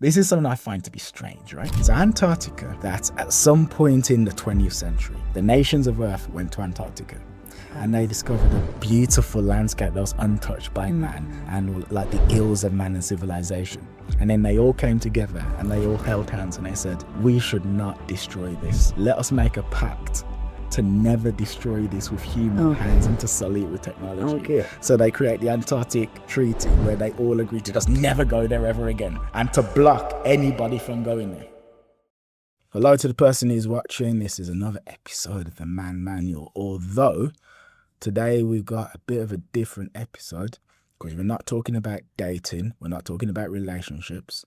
This is something I find to be strange, right? So Antarctica, that's at some point in the 20th century, the nations of Earth went to Antarctica and they discovered a beautiful landscape that was untouched by man and like the ills of man and civilization. And then they all came together and they all held hands and they said, we should not destroy this. Let us make a pact to never destroy this with human hands and to sully it with technology. Okay. So they create the Antarctic Treaty where they all agree to just never go there ever again and to block anybody from going there. Hello to the person who's watching. This is another episode of the Man Manual. Although today we've got a bit of a different episode because we're not talking about dating. We're not talking about relationships.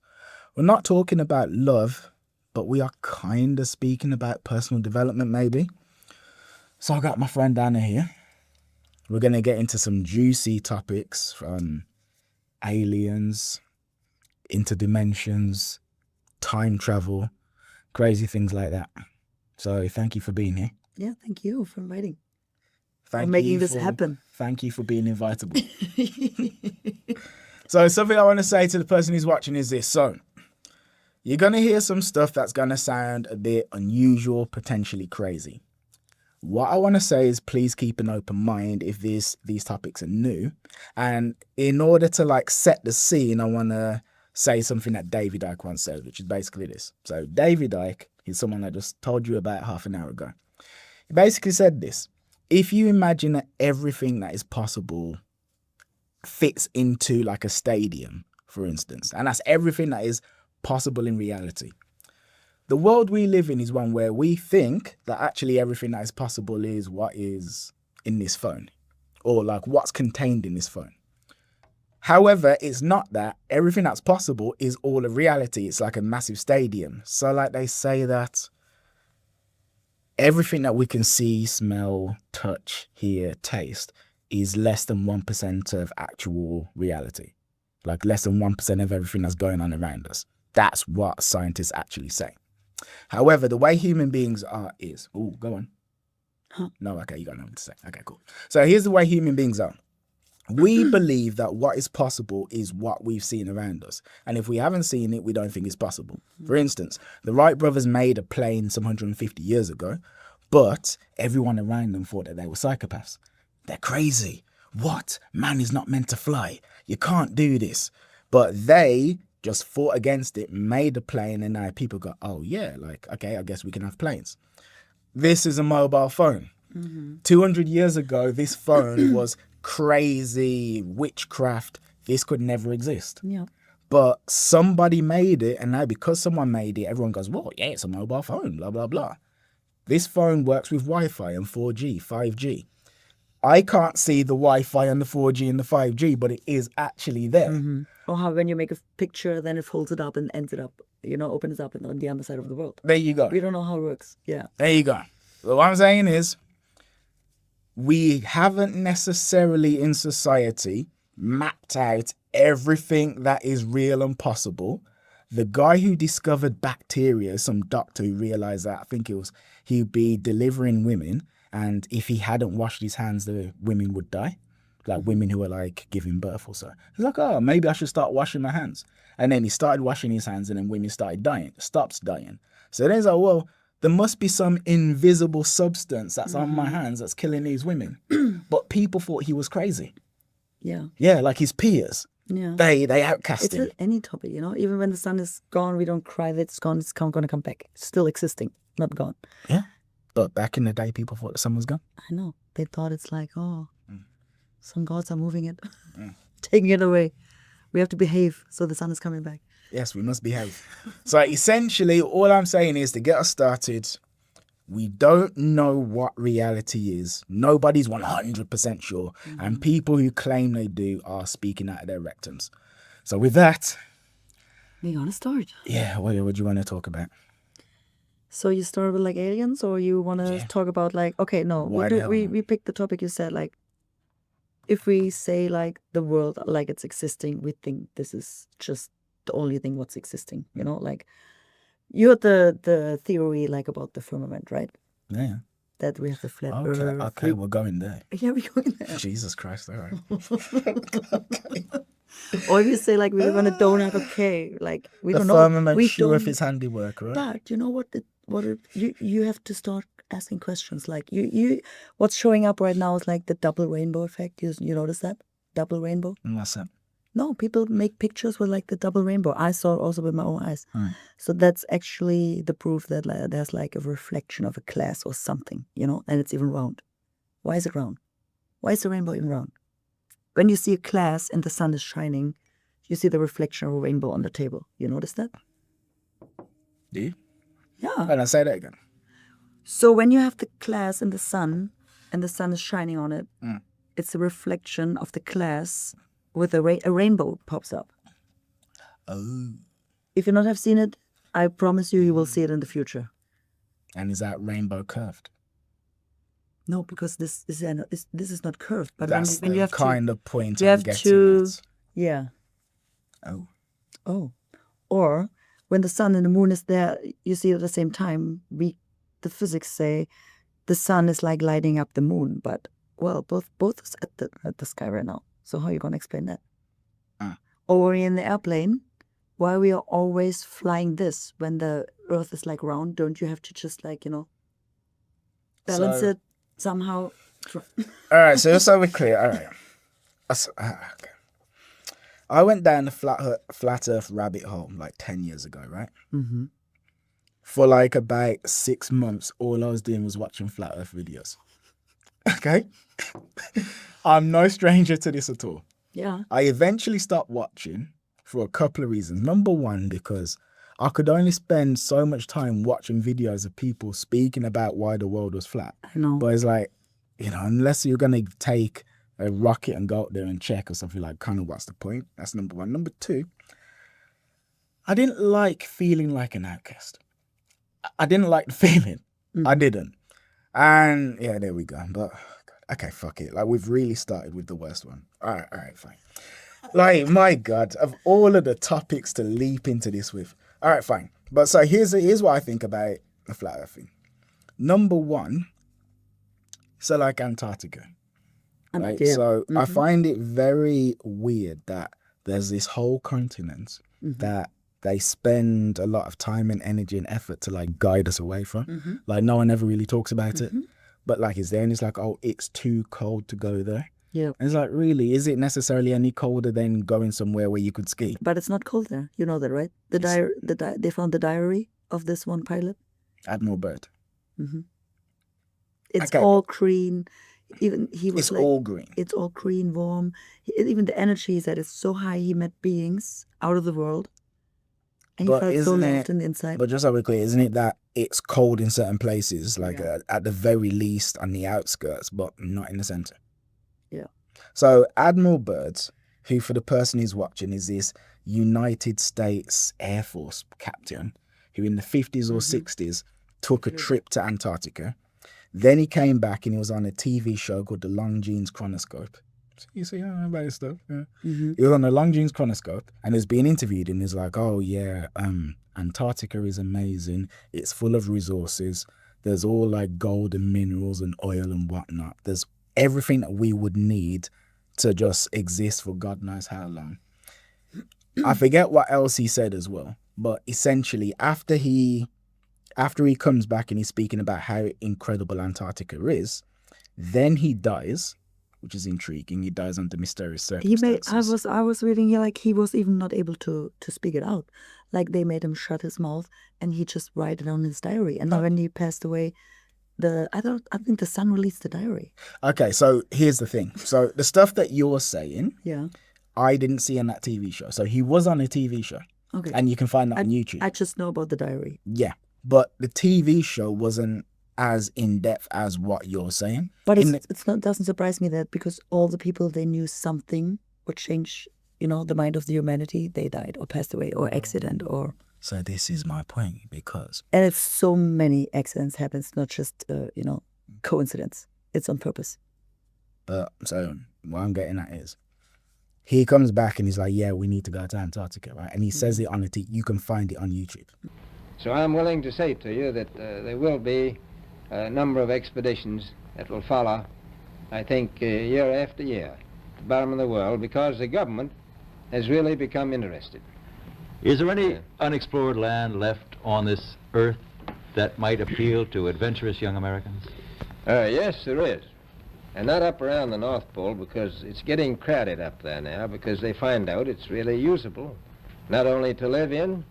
We're not talking about love, but we are kind of speaking about personal development maybe. So I got my friend Anna here. We're going to get into some juicy topics from aliens, interdimensions, time travel, crazy things like that. So thank you for being here. Yeah, thank you for inviting. Thank For making you this happen. Thank you for being invitable. So something I want to say to the person who's watching is this. So you're going to hear some stuff that's going to sound a bit unusual, potentially crazy. What I want to say is please keep an open mind if these topics are new. And in order to like set the scene, I want to say something that David Icke once said, which is basically this. So David Icke is someone I just told you about half an hour ago. He basically said this. If you imagine that everything that is possible fits into like a stadium, for instance, and that's everything that is possible in reality, the world we live in is one where we think that actually everything that is possible is what is in this phone or like what's contained in this phone. However, it's not that. Everything that's possible is all of reality. It's like a massive stadium. So like they say that everything that we can see, smell, touch, hear, taste is less than 1% of actual reality. Like less than 1% of everything that's going on around us. That's what scientists actually say. However, the way human beings are is... Oh, go on. Huh? No, okay, you got nothing to say. Okay, cool. So here's the way human beings are. We believe that what is possible is what we've seen around us. And if we haven't seen it, we don't think it's possible. For instance, the Wright brothers made a plane some 150 years ago, but everyone around them thought that they were psychopaths. They're crazy. What? Man is not meant to fly. You can't do this. But they just fought against it, made a plane, and now people go, oh yeah, like, okay, I guess we can have planes. This is a mobile phone. 200 years ago, this phone was crazy witchcraft. This could never exist. Yeah. But somebody made it, and now because someone made it, everyone goes, well, yeah, it's a mobile phone, blah, blah, blah. This phone works with Wi-Fi and 4G, 5G. I can't see the Wi-Fi and the 4G and the 5G, but it is actually there. Or how when you make a picture, then it folds it up and ends it up, opens it up on the other side of the world. There you go. We don't know how it works. Yeah. There you go. Well, what I'm saying is, we haven't necessarily in society mapped out everything that is real and possible. The guy who discovered bacteria, some doctor who realized that, I think it was, he'd be delivering women, and if he hadn't washed his hands, the women would die. Like women who were like giving birth or so. He's like, oh, maybe I should start washing my hands. And then he started washing his hands, and then women started dying, stops dying. So then he's like, well, there must be some invisible substance that's on my hands that's killing these women. But people thought he was crazy. Yeah. Yeah, like his peers. Yeah. They outcast It's him. any topic, even when the sun is gone, we don't cry that it's gone. It's going to come back. It's still existing, not gone. Yeah. But back in the day, people thought the sun was gone. I know. They thought it's like, some gods are moving it, taking it away. We have to behave so the sun is coming back. Yes, we must behave. So essentially, all I'm saying is to get us started, we don't know what reality is. Nobody's 100% sure. And people who claim they do are speaking out of their rectums. So with that... We're going to start. Yeah, what do you want to talk about? So you start with like aliens, or you want to talk about like, okay, no, we picked the topic you said, like, if we say like the world like it's existing, we think this is just the only thing what's existing, like you had the theory like about the firmament, right? Yeah. That we have the flat earth. Okay, we're going there. Yeah, we're going there. Jesus Christ, all right. Okay. Or if you say like we're gonna donate, okay, like we the don't know. firmament We sure don't. if it's handiwork, right? But you know what? You have to start asking questions. Like what's showing up right now is like the double rainbow effect. You notice that double rainbow? What's that? No, people make pictures with like the double rainbow. I saw it also with my own eyes. Right. So that's actually the proof that there's like a reflection of a glass or something, and it's even round. Why is it round? Why is the rainbow even round? When you see a glass and the sun is shining, you see the reflection of a rainbow on the table. You notice that? Do you? Yeah. And I say that again. So when you have the glass in the sun and the sun is shining on it, it's a reflection of the glass with a rainbow pops up. Oh. If you not have seen it, I promise you will see it in the future. And is that rainbow curved? No, because this is not curved. But that's when you have kind of point you I'm have getting to, at. yeah. Oh. Or when the sun and the moon is there, you see at the same time. The physics say the sun is like lighting up the moon, but well, both is at the sky right now. So how are you gonna explain that? Or we're in the airplane, why we are always flying this when the Earth is like round? Don't you have to just like balance it somehow? All right, so just so we're clear, all right. Okay. I went down the flat Earth rabbit hole like 10 years ago, right? Mm-hmm. For like about 6 months, all I was doing was watching flat Earth videos. Okay? I'm no stranger to this at all. Yeah. I eventually stopped watching for a couple of reasons. Number one, because I could only spend so much time watching videos of people speaking about why the world was flat. I know. But it's like, unless you're going to take a rocket and go out there and check or something, like, kind of what's the point? That's number one. Number two, I didn't like feeling like an outcast. I didn't like the feeling. Mm-hmm. I didn't. And yeah, there we go. But okay, fuck it. Like, we've really started with the worst one. All right, fine. Like, my God, of all of the topics to leap into this with. All right, fine. But so here's what I think about the flat earth thing. Number one, so like Antarctica. Right? Yeah. So I find it very weird that there's this whole continent that they spend a lot of time and energy and effort to like guide us away from. Like, no one ever really talks about it. But like, it's there and it's like, oh, it's too cold to go there. Yeah. And it's like, really, is it necessarily any colder than going somewhere where you could ski? But it's not cold there. You know that, right? They found the diary of this one pilot. Admiral Byrd. It's all green. Even he was it's like, all green. It's all green, warm. Even the energy is that it's so high. He met beings out of the world. And he felt so loved on the inside. But just so we're clear, isn't it that it's cold in certain places, like at the very least on the outskirts, but not in the center? Yeah. So Admiral Byrd, who for the person who's watching is this United States Air Force captain who in the 50s or 60s took a trip to Antarctica. Then he came back and he was on a TV show called The Longines Chronoscope. So you see, I know about this stuff. Yeah. He was on The Longines Chronoscope and he was being interviewed and he's like, oh yeah, Antarctica is amazing. It's full of resources. There's all like gold and minerals and oil and whatnot. There's everything that we would need to just exist for God knows how long. I forget what else he said as well. But essentially, after he comes back and he's speaking about how incredible Antarctica is, then he dies, which is intriguing. He dies under mysterious circumstances. I was reading here like he was even not able to speak it out. Like they made him shut his mouth and he just write it on his diary. And then when he passed away, I think the son released the diary. Okay, so here's the thing. So the stuff that you're saying, yeah, I didn't see on that TV show. So he was on a TV show. Okay. And you can find that on YouTube. I just know about the diary. Yeah. But the TV show wasn't as in-depth as what you're saying. But it doesn't surprise me that because all the people, they knew something would change, the mind of the humanity, they died or passed away or accident or... So this is my point because... And if so many accidents happen, it's not just, coincidence. It's on purpose. But so what I'm getting at is he comes back and he's like, yeah, we need to go to Antarctica, right? And he says it on you can find it on YouTube. So I'm willing to say to you that there will be a number of expeditions that will follow, I think, year after year, to the bottom of the world, because the government has really become interested. Is there any unexplored land left on this earth that might appeal to adventurous young Americans? Yes, there is. And not up around the North Pole, because it's getting crowded up there now, because they find out it's really usable, not only to live in,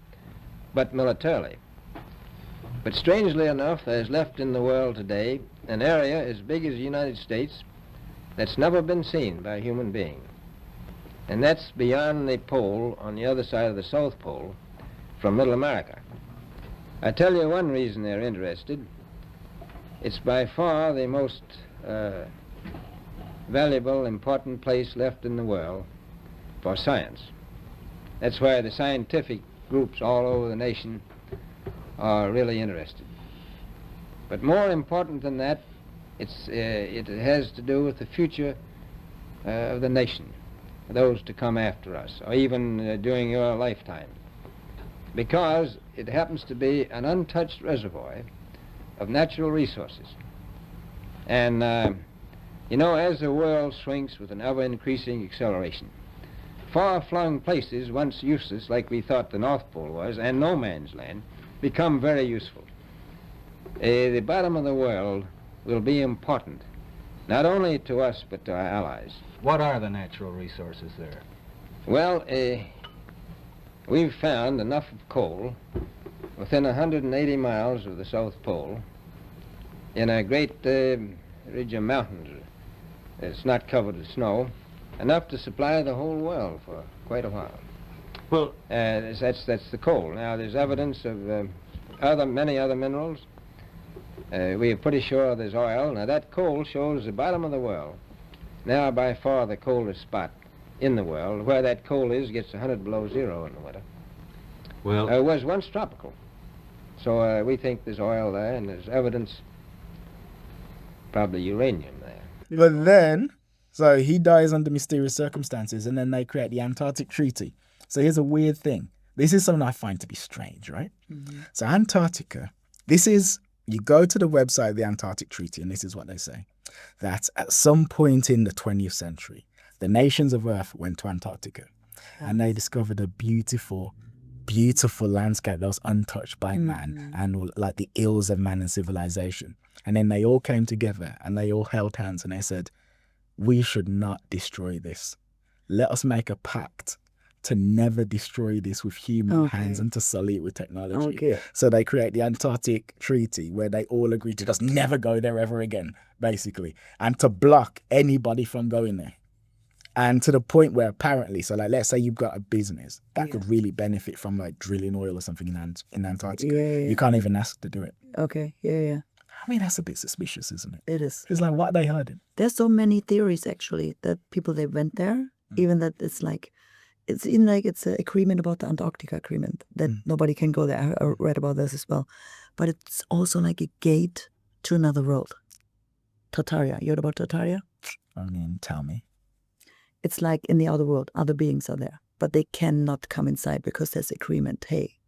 but militarily. But strangely enough, there's left in the world today an area as big as the United States that's never been seen by a human being. And that's beyond the pole, on the other side of the South Pole, from Middle America. I tell you one reason they're interested. It's by far the most valuable, important place left in the world for science. That's why the scientific groups all over the nation are really interested. But more important than that, it has to do with the future of the nation, those to come after us, or even during your lifetime, because it happens to be an untouched reservoir of natural resources. And you know, as the world shrinks with an ever-increasing acceleration, far-flung places, once useless, like we thought the North Pole was, and no man's land, become very useful. The bottom of the world will be important, not only to us, but to our allies. What are the natural resources there? Well, we've found enough of coal within 180 miles of the South Pole in a great ridge of mountains. It's not covered with snow, enough to supply the whole world for quite a while. Well, that's the coal. Now, there's evidence of many other minerals. We are pretty sure there's oil. Now, that coal shows the bottom of the world. Now, by far the coldest spot in the world. Where that coal is gets 100 below zero in the winter. well, It was once tropical. So we think there's oil there, and there's evidence, probably uranium there. But then, so he dies under mysterious circumstances, and then they create the Antarctic Treaty. So here's a weird thing. This is something I find to be strange, right? Mm-hmm. So Antarctica, you go to the website of the Antarctic Treaty, and this is what they say, that at some point in the 20th century, the nations of Earth went to Antarctica, and they discovered a beautiful, beautiful landscape that was untouched by man, and like the ills of man and civilization. And then they all came together, and they all held hands, and they said, we should not destroy this. Let us make a pact to never destroy this with human hands and to sully it with technology. Okay. So they create the Antarctic Treaty, where they all agree to just never go there ever again, basically, and to block anybody from going there. And to the point where apparently, so like, let's say you've got a business that could really benefit from like drilling oil or something in Antarctica. Yeah. You can't even ask to do it. Okay, yeah. I mean, that's a bit suspicious, isn't it? It is. It's like, what are they hiding? There's so many theories, actually, that people, they went there, even that it's in like it's an agreement about the Antarctica agreement, that nobody can go there. I read about this as well. But it's also like a gate to another world. Tartaria. You heard about Tartaria? I mean, tell me. It's like in the other world, other beings are there, but they cannot come inside because there's agreement. Hey,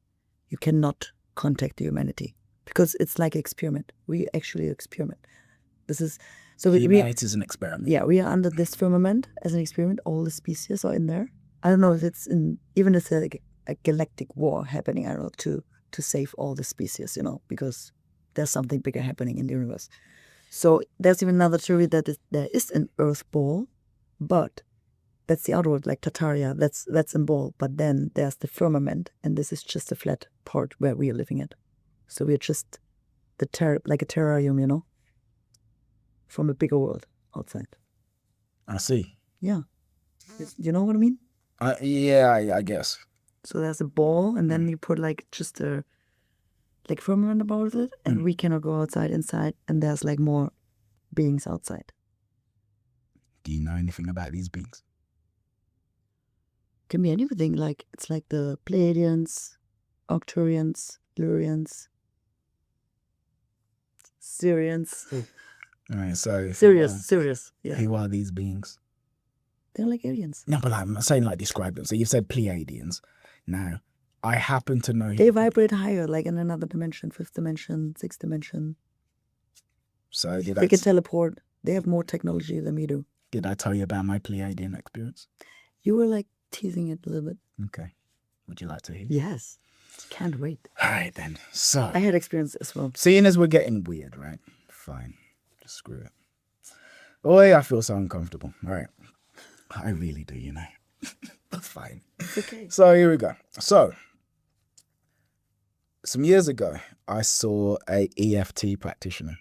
you cannot contact the humanity. Because it's like an experiment. We actually experiment. This is so humanity is an experiment. Yeah, we are under this firmament as an experiment. All the species are in there. I don't know if it's even if it's a galactic war happening. I don't know, to save all the species, because there's something bigger happening in the universe. So there's even another theory that there is an Earth ball, but that's the other world, like Tartaria. That's a ball, but then there's the firmament, and this is just a flat part where we are living at. So we're just like a terrarium, from a bigger world outside. I see. Yeah. You know what I mean? I guess. So there's a ball, and then you put like just a firmament about it, and we cannot go inside, and there's like more beings outside. Do you know anything about these beings? Can be anything. Like it's like the Pleiadians, Arcturians, Lurians, Syrians. All right, so Sirius. Yeah. Who are these beings? They're like aliens. No, but I'm saying like describe them. So you've said Pleiadians. Now, I happen to know they vibrate higher, like in another dimension, 5th dimension, 6th dimension. So they can teleport. They have more technology than we do. Did I tell you about my Pleiadian experience? You were like teasing it a little bit. Okay. Would you like to hear? Yes. Can't wait. All right, then. So, I had experience as well. seeing as we're getting weird, right? Fine. Just screw it. Boy, I feel so uncomfortable. All right. I really do, you know. That's fine. It's okay. So, here we go. So, some years ago, I saw a EFT practitioner,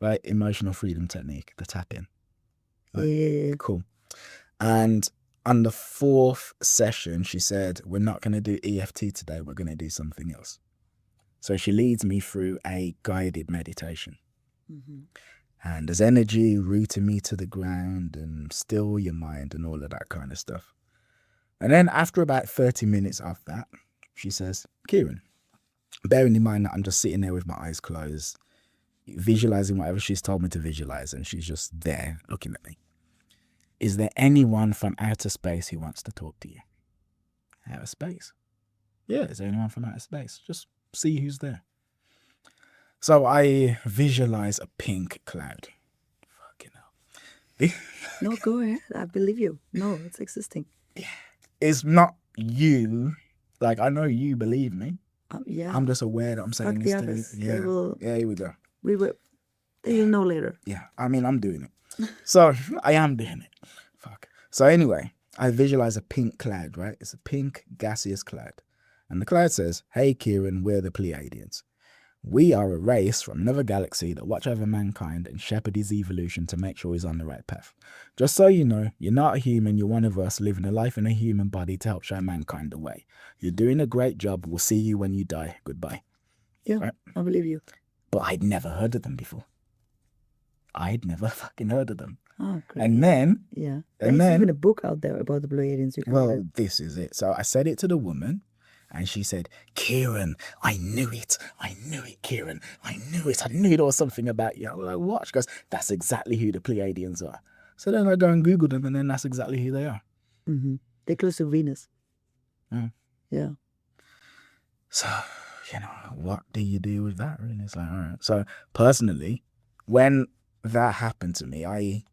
right? Emotional freedom technique, the tap-in. Right? Yeah. Cool. And on the 4th session, she said, we're not going to do EFT today. We're going to do something else. So she leads me through a guided meditation. Mm-hmm. And there's energy rooting me to the ground and still your mind and all of that kind of stuff. And then after about 30 minutes of that, she says, Kieran, bearing in mind that I'm just sitting there with my eyes closed, visualizing whatever she's told me to visualize, and she's just there looking at me. Is there anyone from outer space who wants to talk to you? Outer space? Yeah, is there anyone from outer space? Just see who's there. So I visualize a pink cloud. Fucking hell. No, go ahead. I believe you. No, it's existing. It's not you. Like, I know you believe me. Yeah. I'm just aware that I'm saying Fuck this the to you. others. Yeah. They will- Yeah, here we go. You'll know later. Yeah, I mean, I'm doing it. So, I am doing it. Fuck. So, anyway, I visualize a pink cloud, right? It's a pink gaseous cloud. And the cloud says, hey, Kieran, we're the Pleiadians. We are a race from another galaxy that watch over mankind and shepherd his evolution to make sure he's on the right path. Just so you know, you're not a human, you're one of us living a life in a human body to help show mankind the way. You're doing a great job. We'll see you when you die. Goodbye. Yeah, Right? I believe you. But I'd never heard of them before. I'd never fucking heard of them. Oh, great. And then, Yeah. and There's then, even a book out there about the Pleiadians. You can read well, it. this is it. So I said it to the woman, and she said, Kieran, I knew it. I knew it, Kieran. I knew it. I knew there was something about you. I'm like, what? She goes, that's exactly who the Pleiadians are. So then I go and Google them, and then that's exactly who they are. Mm-hmm. They're close to Venus. Mm. Yeah. So, you know, what do you do with that? Really? It's like, all right. So personally, when that happened to me, I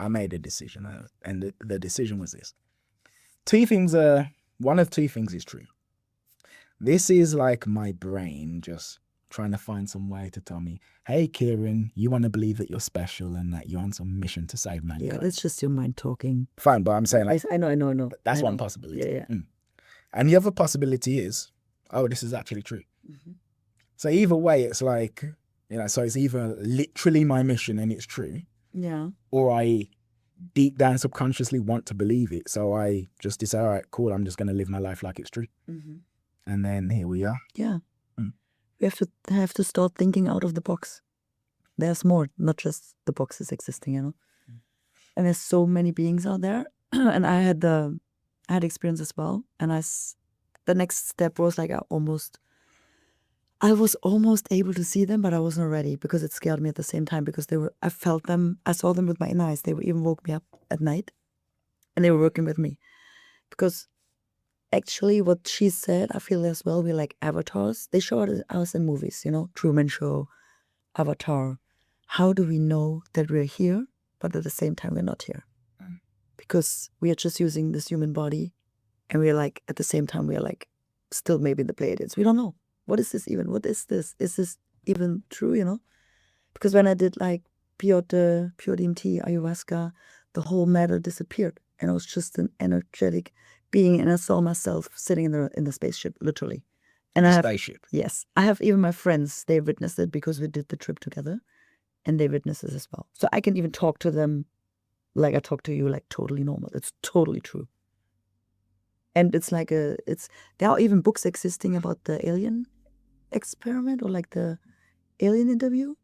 made a decision, and the decision was this. One of two things is true. This is like my brain just trying to find some way to tell me, hey, Kieran, you want to believe that you're special and that you're on some mission to save mankind. Yeah, that's just your mind talking. Fine, but I'm saying like, I know. that's I one know. possibility. Yeah. And the other possibility is, oh, this is actually true. Mm-hmm. So either way, it's like, you know, so it's either literally my mission and it's true, Yeah. or I deep down subconsciously want to believe it. So I just decide, all right, cool, I'm just going to live my life like it's true. Mm-hmm. And then here we are. Yeah. Mm. We have to start thinking out of the box. There's more, not just the boxes existing, you know. And there's so many beings out there. And I had experience as well. And the next step was like I was almost able to see them, but I wasn't ready because it scared me at the same time because I felt them, I saw them with my own eyes. They even woke me up at night and they were working with me. Because actually what she said, I feel as well, we're like avatars. They showed us in movies, you know, Truman Show, Avatar. How do we know that we're here, but at the same time we're not here? Because we are just using this human body and we're like, at the same time, we're like still maybe the Pleiadians. We don't know. What is this even? What is this? Is this even true, you know? Because when I did like pure DMT, ayahuasca, the whole matter disappeared. And I was just an energetic being, and I saw myself sitting in the spaceship, literally. And Spaceship. Yes. I have even my friends, they witnessed it because we did the trip together. And they witnessed it as well. So I can even talk to them like I talk to you, like totally normal. It's totally true. And it's like there are even books existing about the alien experiment or like the alien interview.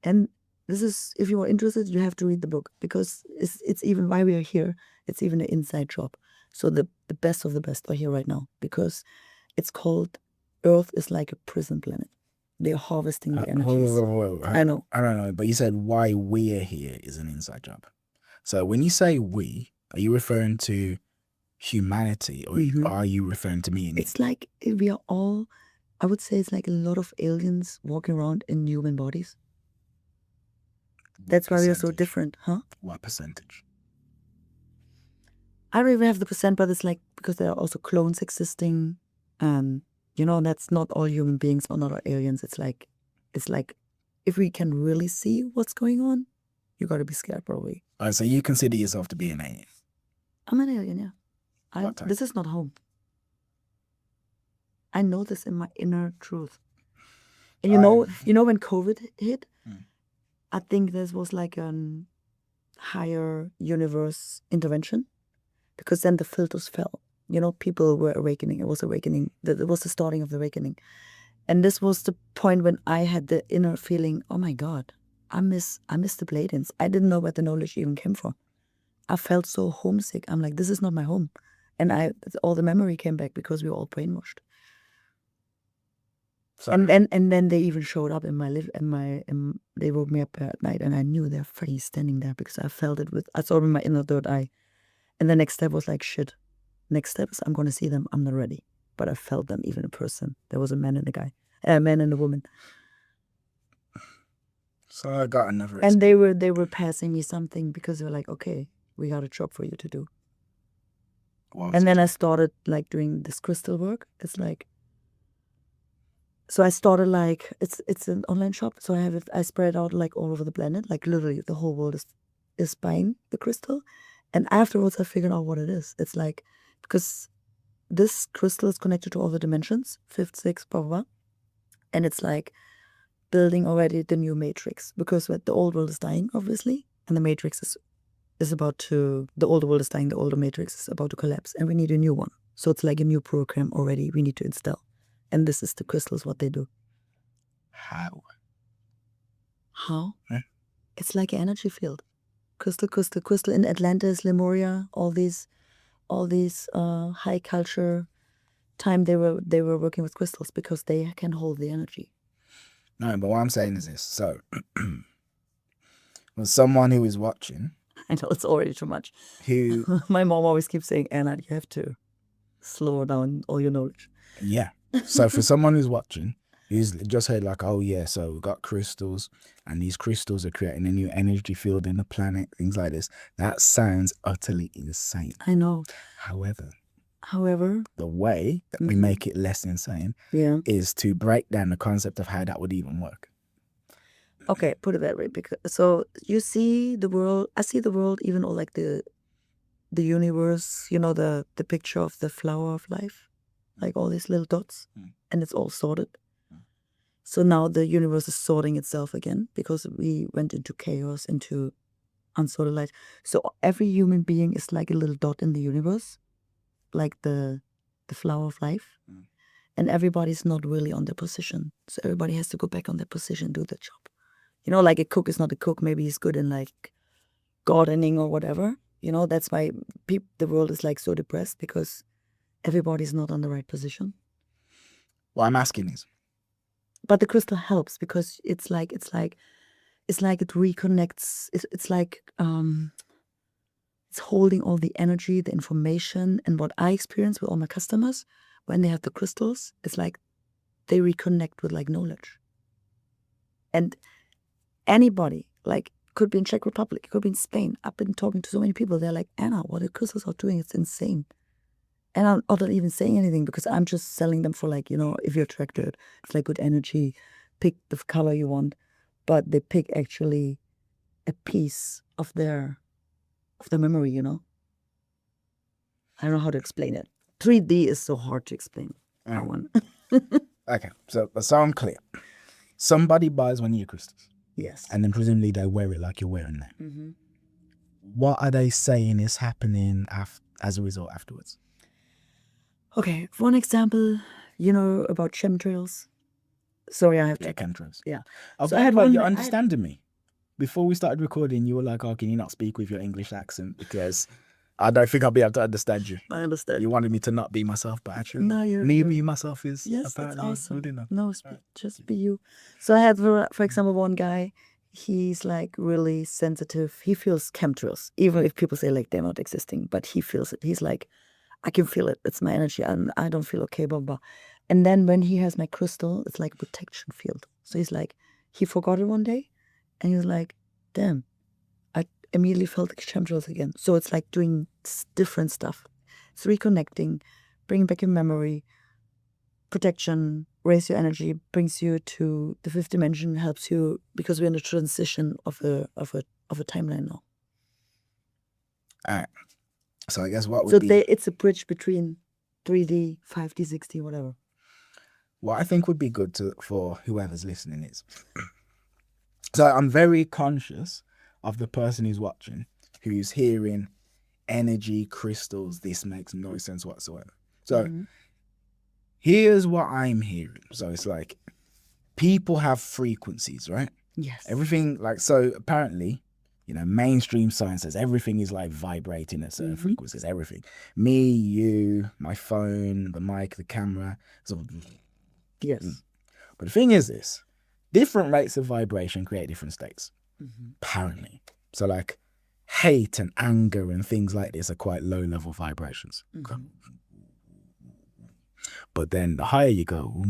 And this is, if you are interested, you have to read the book because it's even why we are here. It's even an inside job. So the best of the best are here right now because it's called Earth is like a prison planet. They're harvesting the energies. I know. I don't know, but you said why we're here is an inside job. So when you say we, are you referring to humanity or are you referring to me and you? It's like we are all, I would say it's like a lot of aliens walking around in human bodies. That's why we are so different, huh? What percentage? I don't even have the percent, but it's like because there are also clones existing, and that's not all human beings or not all aliens. It's like if we can really see what's going on, you got to be scared probably. Oh, so you consider yourself to be an alien? I'm an alien, yeah. What type? This is not home. I know this in my inner truth. And you know when COVID hit, I think this was like a higher universe intervention, because then the filters fell. People were awakening. It was awakening. It was the starting of the awakening. And this was the point when I had the inner feeling, oh my God, I miss the Pleiadians. I didn't know where the knowledge even came from. I felt so homesick. I'm like, this is not my home. And all the memory came back because we were all brainwashed. So, and then they even showed up in my they woke me up at night, and I knew they're freaking standing there because I felt it I saw them in my inner third eye. And the next step was like, shit. Next step is I'm going to see them. I'm not ready. But I felt them even in person. There was a man and a man and a woman. So I got another. And they were passing me something because they were like, okay, we got a job for you to do. And then I started like doing this crystal work. It's like, so I started like, it's an online shop. So I spread out like all over the planet. Like literally the whole world is buying the crystal. And afterwards I figured out what it is. It's like, because this crystal is connected to all the dimensions, 5th, 6th, blah, blah, blah. And it's like building already the new matrix, because the old world is dying, obviously. And the matrix is about to, the older world is dying, the older matrix is about to collapse. And we need a new one. So it's like a new program already we need to install. And this is the crystals, what they do. How? Huh? It's like an energy field. Crystal in Atlantis, Lemuria, all these high culture time they were working with crystals because they can hold the energy. No, but what I'm saying is this. So, with someone who is watching, I know it's already too much. Who my mom always keeps saying, Anna, you have to slow down all your knowledge. Yeah. So for someone who's watching, who's just heard like, oh yeah, so we've got crystals, and these crystals are creating a new energy field in the planet, things like this. That sounds utterly insane. I know. However, the way that we make it less insane is to break down the concept of how that would even work. Okay, put it that way. Because so you see the world, I see the world, even all like the universe, the picture of the flower of life, like all these little dots, and it's all sorted. So now the universe is sorting itself again because we went into chaos, into unsorted light. So every human being is like a little dot in the universe, like the flower of life. And everybody's not really on their position. So everybody has to go back on their position, do the job. Like a cook is not a cook. Maybe he's good in like gardening or whatever. That's why the world is like so depressed, because everybody's not on the right position. What I'm asking is, but the crystal helps because it's like it reconnects. It's like it's holding all the energy, the information. And what I experience with all my customers when they have the crystals, it's like they reconnect with like knowledge. And anybody, like, could be in Czech Republic, it could be in Spain. I've been talking to so many people. They're like, Anna, what the crystals are doing, it's insane. And I'm not even saying anything because I'm just selling them for like, if you're attracted, it's like good energy, pick the color you want. But they pick actually a piece of their memory, I don't know how to explain it. 3D is so hard to explain. That one. Okay, so I'm clear. Somebody buys one of your crystals. Yes. And then presumably they wear it like you're wearing them. Mm-hmm. What are they saying is happening as a result afterwards? Okay, for an example, about chemtrails. Sorry, I have to. Yeah, chemtrails. Yeah. So I had one. You're understanding me. Before we started recording, you were like, "Oh, can you not speak with your English accent because I don't think I'll be able to understand you." I understand. You wanted me to not be myself, but actually, no, me myself is apparently awesome. good enough. No, just be you. So I had, for example, one guy. He's like really sensitive. He feels chemtrails, even if people say like they're not existing, but he feels it. He's like, I can feel it. It's my energy. I don't feel okay, blah, blah. And then when he has my crystal, it's like a protection field. So he's like, he forgot it one day. And he was like, damn, immediately felt the chemtrails again. So it's like doing different stuff. It's reconnecting, bringing back your memory, protection, raise your energy, brings you to the fifth dimension, helps you because we're in a transition of a timeline now. All right. So I guess what would be... it's a bridge between 3D, 5D, 6D, whatever. What I think would be good for whoever's listening is... So I'm very conscious of the person who's watching, who's hearing energy, crystals, this makes no sense whatsoever. So here's what I'm hearing. So it's like people have frequencies, right? Yes. Everything, like, so apparently, you know, mainstream science says everything is like vibrating at certain frequencies, everything. Me, you, my phone, the mic, the camera. So, yes. But the thing is this, different rates of vibration create different states, apparently. So like hate and anger and things like this are quite low level vibrations. But then the higher you go,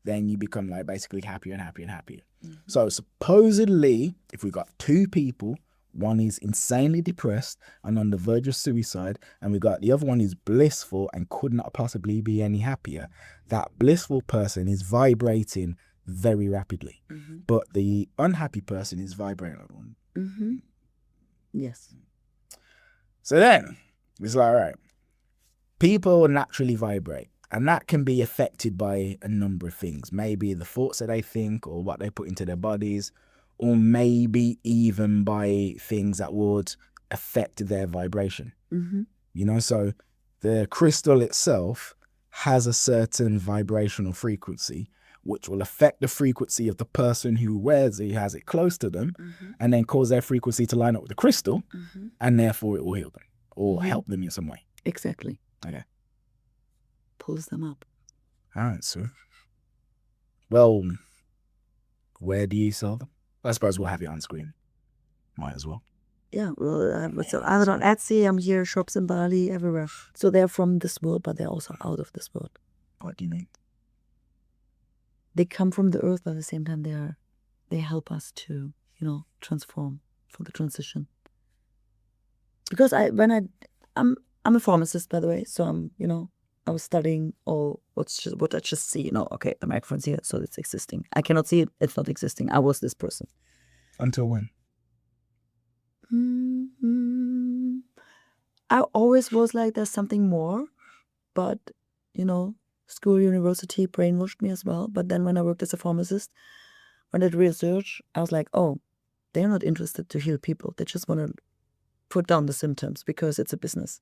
then you become like basically happier and happier and happier. So supposedly, if we got two people, one is insanely depressed and on the verge of suicide, and we got the other one is blissful and could not possibly be any happier, that blissful person is vibrating very rapidly. But the unhappy person is vibrating. Yes. So then, it's like, all right, people naturally vibrate, and that can be affected by a number of things. Maybe the thoughts that they think or what they put into their bodies, or maybe even by things that would affect their vibration. You know, so the crystal itself has a certain vibrational frequency, which will affect the frequency of the person who wears it, who has it close to them, and then cause their frequency to line up with the crystal, and therefore it will heal them or help them in some way. Exactly. Okay. Pulls them up. All right, so. Well, where do you sell them? I suppose we'll have it on screen. Might as well. Yeah, well, so either on Etsy, I'm here, shops in Bali, everywhere. So they're from this world, but they're also out of this world. What do you mean? They come from the earth, but at the same time, they help us to, transform for the transition. Because I'm a pharmacist, by the way, so I was studying all what I just see. Okay, the microphone's here, so it's existing. I cannot see it; it's not existing. I was this person. Until when? I always was like, there's something more, but school, university brainwashed me as well. But then when I worked as a pharmacist, when I did research, I was like, oh, they're not interested to heal people. They just want to put down the symptoms because it's a business.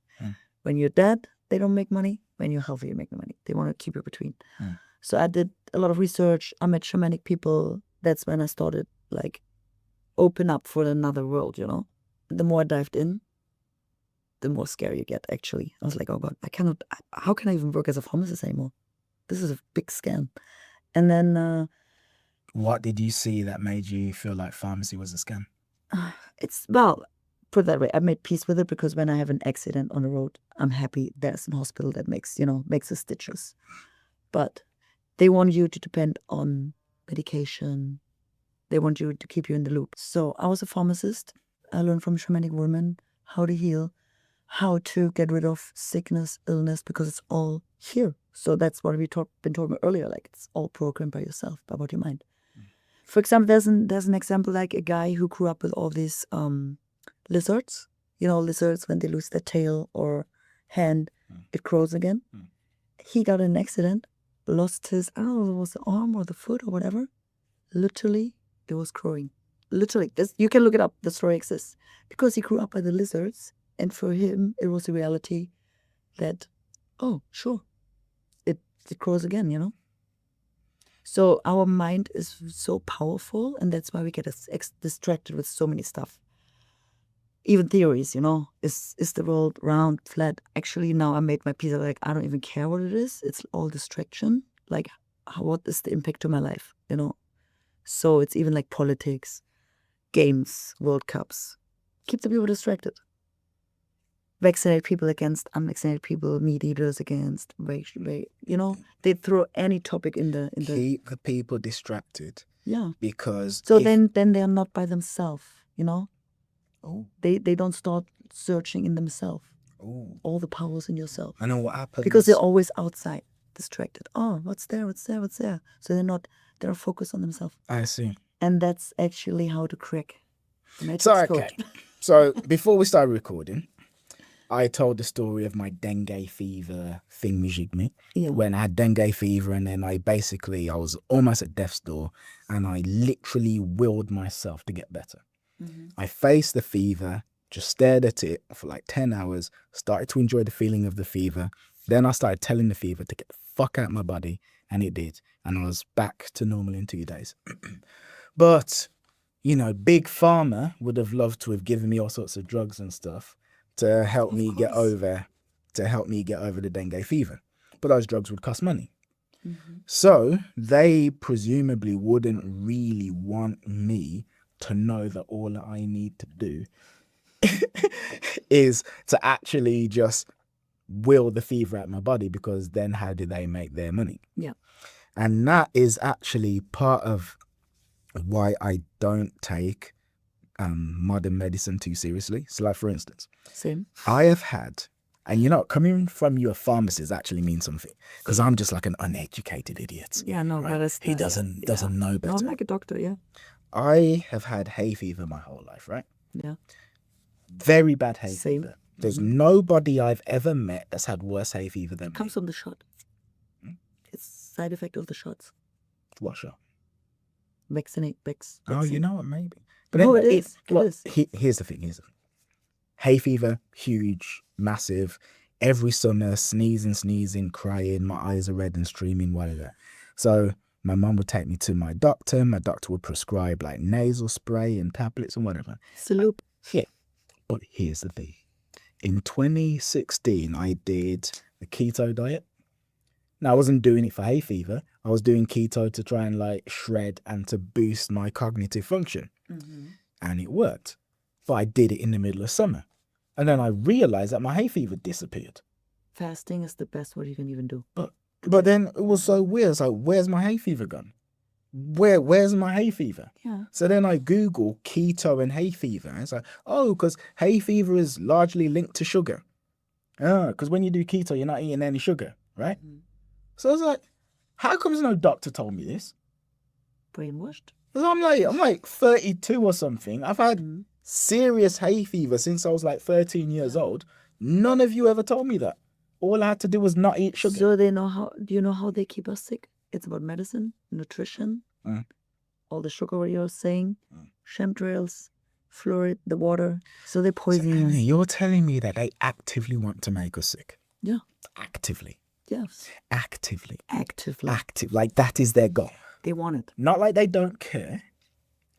When you're dead, they don't make money. When you're healthy, you make the money. They want to keep you between. So I did a lot of research. I met shamanic people. That's when I started like open up for another world, The more I dived in, the more scary you get, actually. I was like, oh God, how can I even work as a pharmacist anymore? This is a big scam. And then... what did you see that made you feel like pharmacy was a scam? Put it that way, I made peace with it because when I have an accident on the road, I'm happy there's a hospital that makes the stitches. But they want you to depend on medication. They want you to keep you in the loop. So I was a pharmacist. I learned from shamanic women how to heal, how to get rid of sickness, illness, because it's all here. So that's what we've been talking about earlier. Like, it's all programmed by yourself, about your mind. For example, there's an example like a guy who grew up with all these lizards. Lizards, when they lose their tail or hand, it grows again. He got in an accident, lost his, I don't know, it was the arm or the foot or whatever. Literally, it was growing. Literally, you can look it up. The story exists. Because he grew up by the lizards, and for him, it was a reality that, oh, sure, it grows again, So our mind is so powerful, and that's why we get distracted with so many stuff. Even theories, is the world round, flat? Actually, now I made my peace. I'm like, I don't even care what it is. It's all distraction. Like, what is the impact to my life, So it's even like politics, games, World Cups. Keep the people distracted. Vaccinate people against unvaccinated people, meat eaters against, they throw any topic in the... Keep the people distracted Yeah. Because So then they're not by themselves, you know? Oh. They don't start searching in themselves. Oh. All the powers in yourself. I know what happens. Because they're always outside, distracted. Oh, what's there? What's there? What's there? So they're focused on themselves. I see. And that's actually how to crack the matrix So, code. okay. So, before we started recording, I told the story of my dengue fever thingamajigme. Yeah. When I had dengue fever, and then I was almost at death's door, and I literally willed myself to get better. Mm-hmm. I faced the fever, just stared at it for like 10 hours, started to enjoy the feeling of the fever. Then I started telling the fever to get the fuck out of my body, and it did. And I was back to normal in 2 days. But, you know, Big Pharma would have loved to have given me all sorts of drugs and stuff to help me get over the dengue fever. But those drugs would cost money. Mm-hmm. So they presumably wouldn't really want me to know that all that I need to do is to actually just will the fever out of my body, because then how do they make their money? Yeah. And that is actually part of why I don't take modern medicine too seriously. So like, for instance, Same. I have had, and you know, coming from you, a pharmacist actually means something, because I'm just like an uneducated idiot. Yeah, no, right? but that's He doesn't know better. No, I'm like a doctor, yeah. I have had hay fever my whole life, right? Yeah. Very bad hay Same. fever. There's nobody I've ever met that's had worse hay fever than me. Comes from the shot. It's side effect of the shots. What shot? Vaccine. Oh, you know what? Maybe. But No, anyway, it is. It is. Here's the thing. Hay fever, huge, massive. Every summer, sneezing, crying. My eyes are red and streaming, whatever. So my mum would take me to my doctor. My doctor would prescribe like nasal spray and tablets and whatever. Salute. Yeah. But here's the thing. In 2016, I did the keto diet. Now, I wasn't doing it for hay fever. I was doing keto to try and like shred and to boost my cognitive function. Mm-hmm. And it worked. But I did it in the middle of summer. And then I realized that my hay fever disappeared. Fasting is the best what you can even do. But then it was so weird. It's like, where's my hay fever gone? Where's my hay fever? Yeah. So then I Google keto and hay fever. And it's like, oh, because hay fever is largely linked to sugar. Oh, because when you do keto, you're not eating any sugar, right? Mm-hmm. So I was like, how comes no doctor told me this? Brainwashed. Because I'm like 32 or something. I've had serious hay fever since I was like 13 years old. None of you ever told me that. All I had to do was not eat sugar. So they know how. Do you know how they keep us sick? It's about medicine, nutrition, all the sugar what you're saying, chemtrails, fluoride, the water. So they poison you. You're telling me that they actively want to make us sick? Yeah. Actively. Yes. Actively. Actively. Like that is their goal. They want it. Not like they don't care,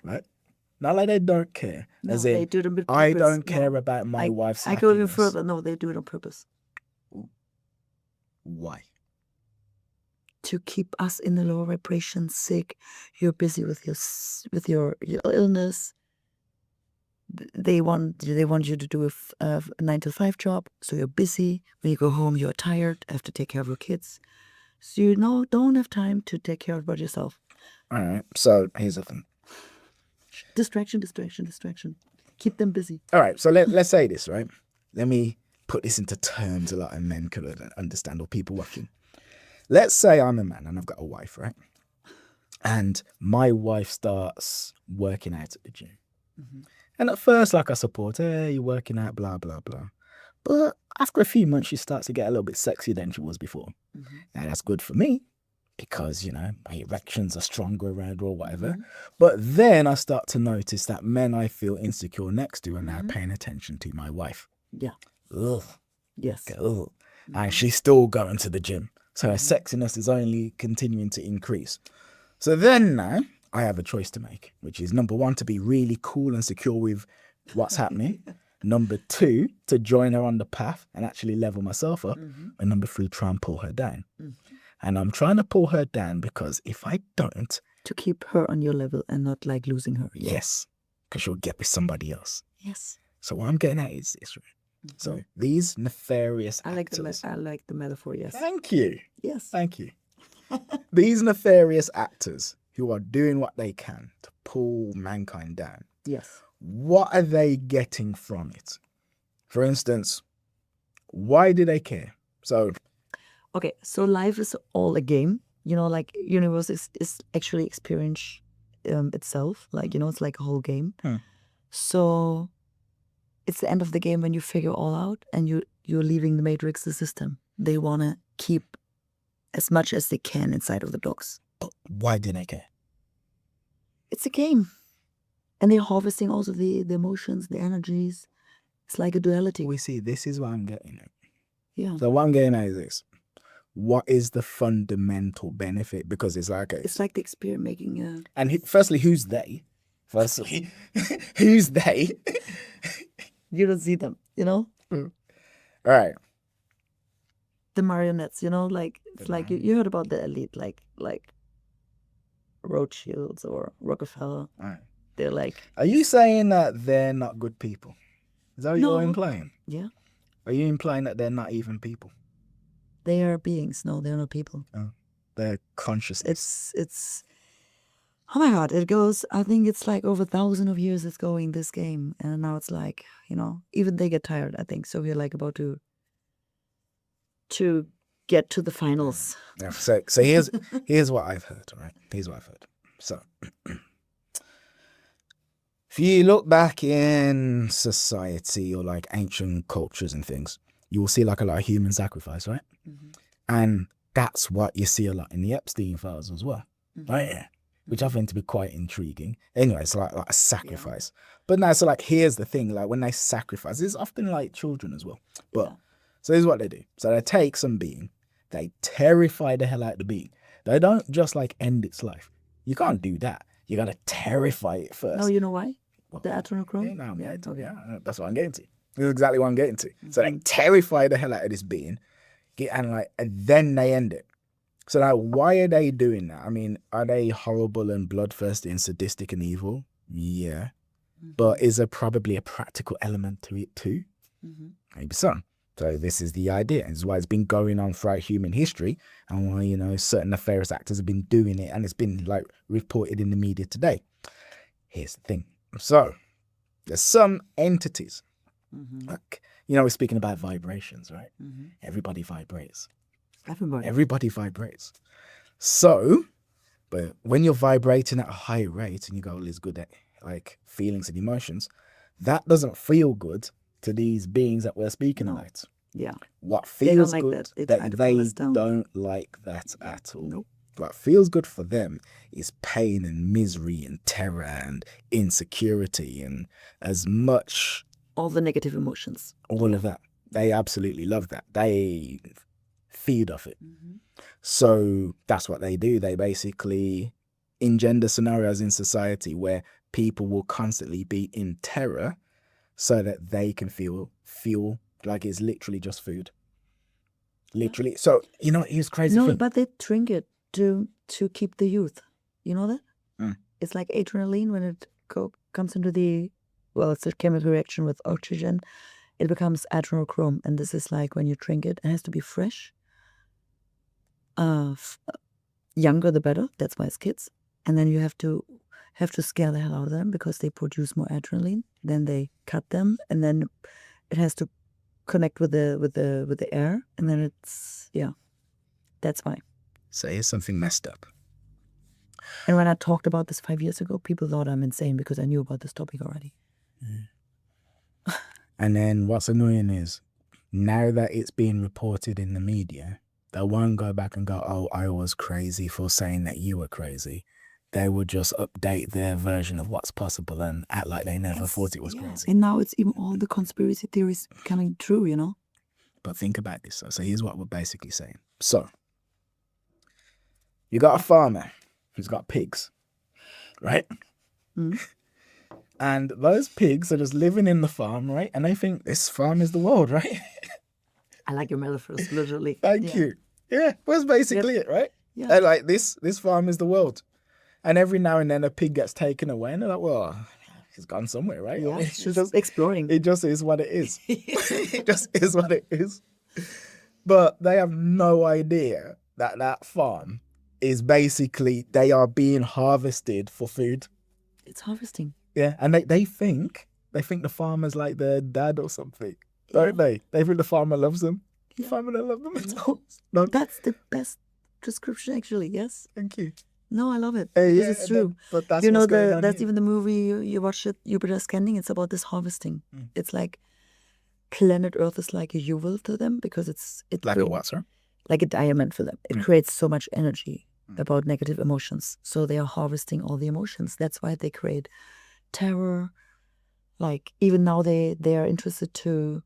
right? Not like they don't care. No, as in, they do it on purpose. I don't care about my wife's I go even happiness. further. No, they do it on purpose. Why? To keep us in the lower vibration, sick. You're busy with your illness. They want you to do a 9-to-5 job, so you're busy. When you go home, you're tired. Have to take care of your kids, so you don't have time to take care about yourself. All right. So here's the thing. Distraction. Keep them busy. All right. So let's say this, right? Let me put this into terms a lot of men could understand, or people watching. Let's say I'm a man and I've got a wife, right? And my wife starts working out at the gym. Mm-hmm. And at first, like, I support, hey, you're working out, blah, blah, blah. But after a few months, she starts to get a little bit sexier than she was before. Mm-hmm. Now, that's good for me because, you know, my erections are stronger around or whatever. Mm-hmm. But then I start to notice that men I feel insecure next to are now paying attention to my wife. Yeah. Ugh. Yes. Ugh. Mm-hmm. And she's still going to the gym. So her sexiness is only continuing to increase. So then now I have a choice to make, which is number one, to be really cool and secure with what's happening. Number two, to join her on the path and actually level myself up. Mm-hmm. And number three, try and pull her down. Mm-hmm. And I'm trying to pull her down because if I don't... To keep her on your level and not like losing her. Yes, because she'll get with somebody else. Yes. So what I'm getting at is this, right? Mm-hmm. So these nefarious actors... I like the metaphor, yes. Thank you. Yes. Thank you. These nefarious actors who are doing what they can to pull mankind down, Yes. what are they getting from it? For instance, why do they care? So, Okay, so life is all a game. Like universe is actually experience itself. Like, it's like a whole game. So it's the end of the game when you figure all out and you're leaving the matrix, the system. They want to keep as much as they can inside of the dogs. but why do they care? It's a game. And they're harvesting also the emotions, the energies. It's like a duality. We see, this is what I'm getting at. Yeah. So what I'm getting at is this. What is the fundamental benefit? Because it's like It's like the experience making a... And firstly, who's they? Firstly, who's they? You don't see them, All right. The marionettes, like it's like you heard about the elite, like Rothschilds or Rockefeller. All right. They're like... Are you saying that they're not good people? Is that what No. you're implying? Yeah. Are you implying that they're not even people? They are beings. No, they're not people. Oh, they're consciousness. It's oh my God, it goes, I think it's like over 1,000 of years it's going, this game. And now it's like, even they get tired, I think. So we're like about to get to the finals. Yeah, so here's what I've heard, right? Here's what I've heard. So if you look back in society or like ancient cultures and things, you will see like a lot of human sacrifice, right? Mm-hmm. And that's what you see a lot in the Epstein files as well, Mm-hmm. right? Yeah. Which I find to be quite intriguing. Anyway, it's like a sacrifice. Yeah. But now, so like, here's the thing, like when they sacrifice, it's often like children as well. But so here's what they do. So they take some being, they terrify the hell out of the being. They don't just like end its life. You can't do that. You got to terrify it first. No, you know why? Well, the adrenochrome? Yeah, that's what I'm getting to. This is exactly what I'm getting to. So they terrify the hell out of this being, and then they end it. So now, why are they doing that? I mean, are they horrible and bloodthirsty and sadistic and evil? Yeah. Mm-hmm. But is there probably a practical element to it too? Mm-hmm. Maybe so. So this is the idea. This is why it's been going on throughout human history and why, certain nefarious actors have been doing it and it's been like reported in the media today. Here's the thing. So there's some entities. Mm-hmm. Like, we're speaking about vibrations, right? Mm-hmm. Everybody vibrates. Everybody vibrates. So, but when you're vibrating at a high rate and you got all these good like feelings and emotions, that doesn't feel good to these beings that we're speaking about. Yeah. What feels like good, that they don't like that at all. Nope. What feels good for them is pain and misery and terror and insecurity and as much... all the negative emotions. All of that. They absolutely love that. They feed off it. Mm-hmm. So that's what they do. They basically engender scenarios in society where people will constantly be in terror so that they can feel like it's literally just food. Literally. So, here's crazy thing. But they drink it to keep the youth. You know that? Mm. It's like adrenaline when it comes into it's a chemical reaction with oxygen. It becomes adrenochrome. And this is like when you drink it has to be fresh. Younger the better. That's why it's kids. And then you have to scare the hell out of them because they produce more adrenaline. Then they cut them, and then it has to connect with the air, and then that's why. So here's something messed up. And when I talked about this 5 years ago, people thought I'm insane because I knew about this topic already. Mm. And then what's annoying is now that it's being reported in the media, they won't go back and go, "Oh, I was crazy for saying that you were crazy." They will just update their version of what's possible and act like they never thought it was crazy. And now it's even all the conspiracy theories coming true, But think about this. So here's what we're basically saying. So you got a farmer who's got pigs, right? Mm. And those pigs are just living in the farm, right? And they think this farm is the world, right? I like your metaphors, literally. Thank you. Yeah, well, that's basically it, right? Yeah. They're like, this farm is the world. And every now and then a pig gets taken away and they're like, well, he's gone somewhere, right? Yeah, it's just exploring. It just is what it is. It just is what it is. But they have no idea that farm is basically they are being harvested for food. It's harvesting. Yeah, and they think the farmer's like their dad or something, don't they? They think the farmer loves them. The farmer don't love them at all. No. That's the best description, actually. Yes. Thank you. No, I love it. Because it's true. But that's you know, what's going on that's here. even the movie you watch it, Jupiter Scanning. It's about this harvesting. It's like planet Earth is like a jewel to them because it's Like a what, sir? like a diamond for them. It creates so much energy about negative emotions. So they are harvesting all the emotions. That's why they create terror. Like even now they are interested to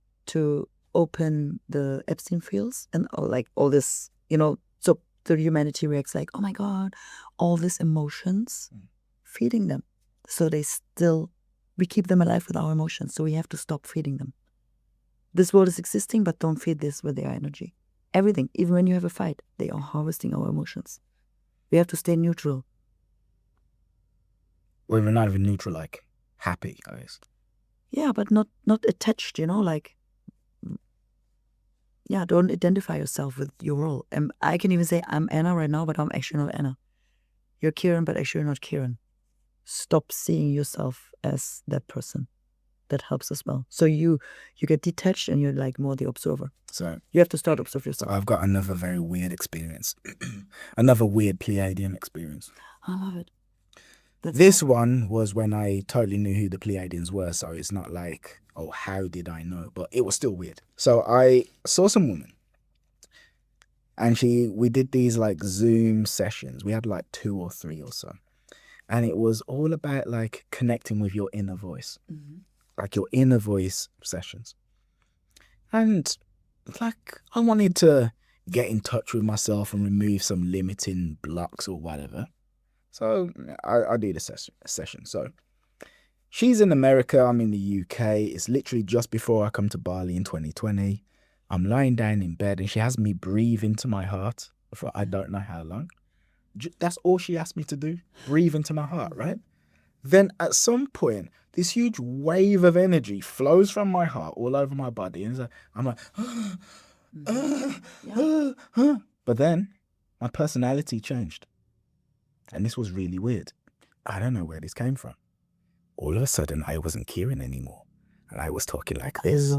open the Epstein fields and like all this, you know, so the humanity reacts like, oh my God, all these emotions, feeding them. So we keep them alive with our emotions. So we have to stop feeding them. This world is existing, but don't feed this with their energy. Everything, even when you have a fight, they are harvesting our emotions. We have to stay neutral. Well, we're not even neutral, like happy, I guess. Yeah, but not attached, you know, like, yeah, don't identify yourself with your role. I can even say I'm Anna right now, but I'm actually not Anna. You're Kieran, but actually you're not Kieran. Stop seeing yourself as that person. That helps as well. So you get detached and you're like more the observer. So you have to start observe yourself. I've got another very weird experience. Another weird Pleiadian experience. I love it. This one was when I totally knew who the Pleiadians were, so it's not like, oh, how did I know? But it was still weird. So I saw some woman, and we did these like Zoom sessions. We had like 2 or 3 or so, and it was all about like connecting with your inner voice, like your inner voice sessions. And like I wanted to get in touch with myself and remove some limiting blocks or whatever. So I did a session. So she's in America, I'm in the UK. It's literally just before I come to Bali in 2020. I'm lying down in bed and she has me breathe into my heart for I don't know how long. That's all she asked me to do, breathe into my heart, right? Then at some point, this huge wave of energy flows from my heart all over my body. And I'm like, but then my personality changed. And this was really weird. I don't know where this came from. All of a sudden, I wasn't Kieran anymore. And I was talking like this.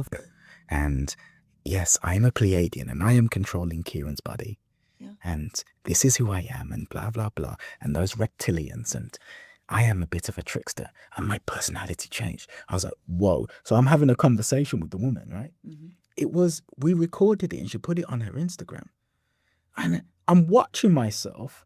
And yes, I'm a Pleiadian and I am controlling Kieran's body. Yeah. And this is who I am and blah, blah, blah. And those reptilians and I am a bit of a trickster. And my personality changed. I was like, whoa. So I'm having a conversation with the woman, right? We recorded it and she put it on her Instagram. And I'm watching myself.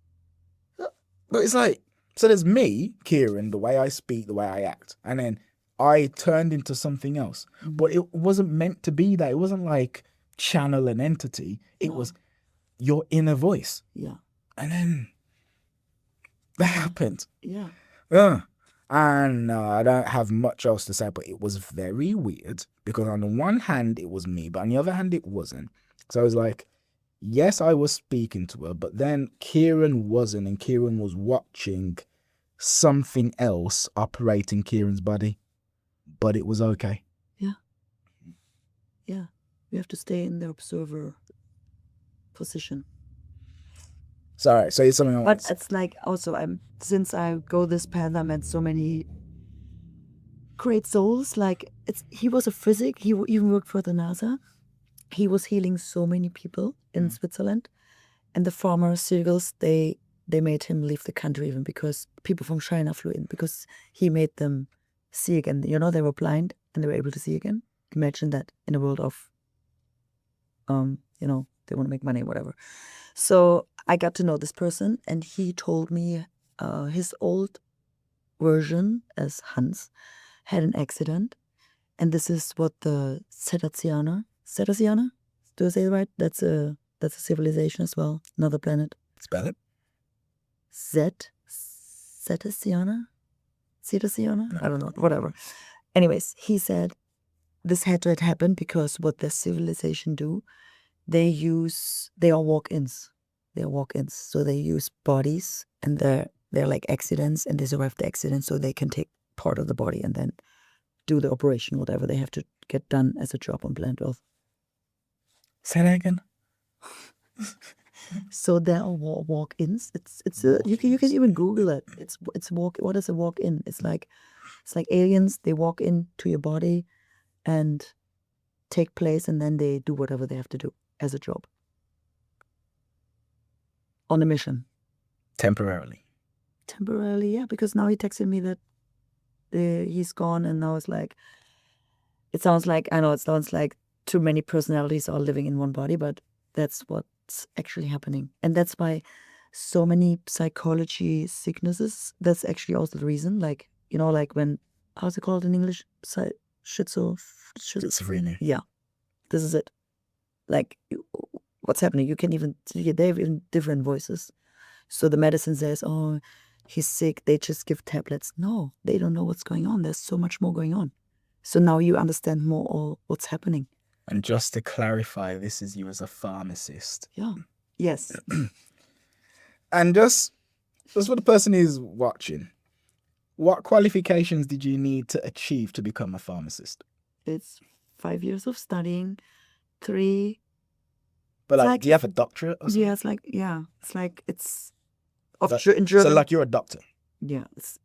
But it's like, so there's me, Kieran, the way I speak, the way I act. And then I turned into something else. But it wasn't meant to be that. It wasn't like channel an entity. It was your inner voice. Yeah. And then that happened. Yeah. And I don't have much else to say, but it was very weird. Because on the one hand, it was me. But on the other hand, it wasn't. So I was like, yes, I was speaking to her, but then Kieran wasn't, and Kieran was watching something else operating Kieran's body, but it was okay. Yeah. Yeah. You have to stay in the observer position. Sorry, so it's something But it's like also since I go this path, I met so many great souls. Like he was a physic, he even worked for the NASA. He was healing so many people in Switzerland, and the pharmaceuticals they made him leave the country even because people from China flew in because he made them see again. You know, they were blind and they were able to see again. Imagine that in a world of, you know, they want to make money, whatever. So I got to know this person, and he told me his old version as Hans had an accident, and this is what the Cetaceana, do I say it right? That's a civilization as well, another planet. Spell it. Cetaceana? I don't know, whatever. Anyways, he said this had to happen because what their civilization do, they are walk-ins. They're walk-ins. So they use bodies and they're like accidents and they survive the accident so they can take part of the body and then do the operation, whatever they have to get done as a job on planet Earth. Say that again. So there are walk-ins. You can even Google it. It's walk. What is a walk-in? It's like aliens. They walk into your body and take place, and then they do whatever they have to do as a job on a mission. Temporarily, yeah. Because now he texted me that he's gone, and now it's like it sounds like too many personalities are living in one body, but that's what's actually happening, and that's why so many psychology sicknesses. That's actually also the reason. Like like when how's it called in English? schizophrenia. Yeah, this is it. Like what's happening? They have even different voices. So the medicine says, "Oh, he's sick." They just give tablets. No, they don't know what's going on. There's so much more going on. So now you understand more all what's happening. And just to clarify, this is you as a pharmacist. Yeah. Yes. And just for the person who's watching, what qualifications did you need to achieve to become a pharmacist? It's 5 years of studying, 3. But like, do you have a doctorate or something? Yeah, it's in German. So like you're a doctor. Yeah, it's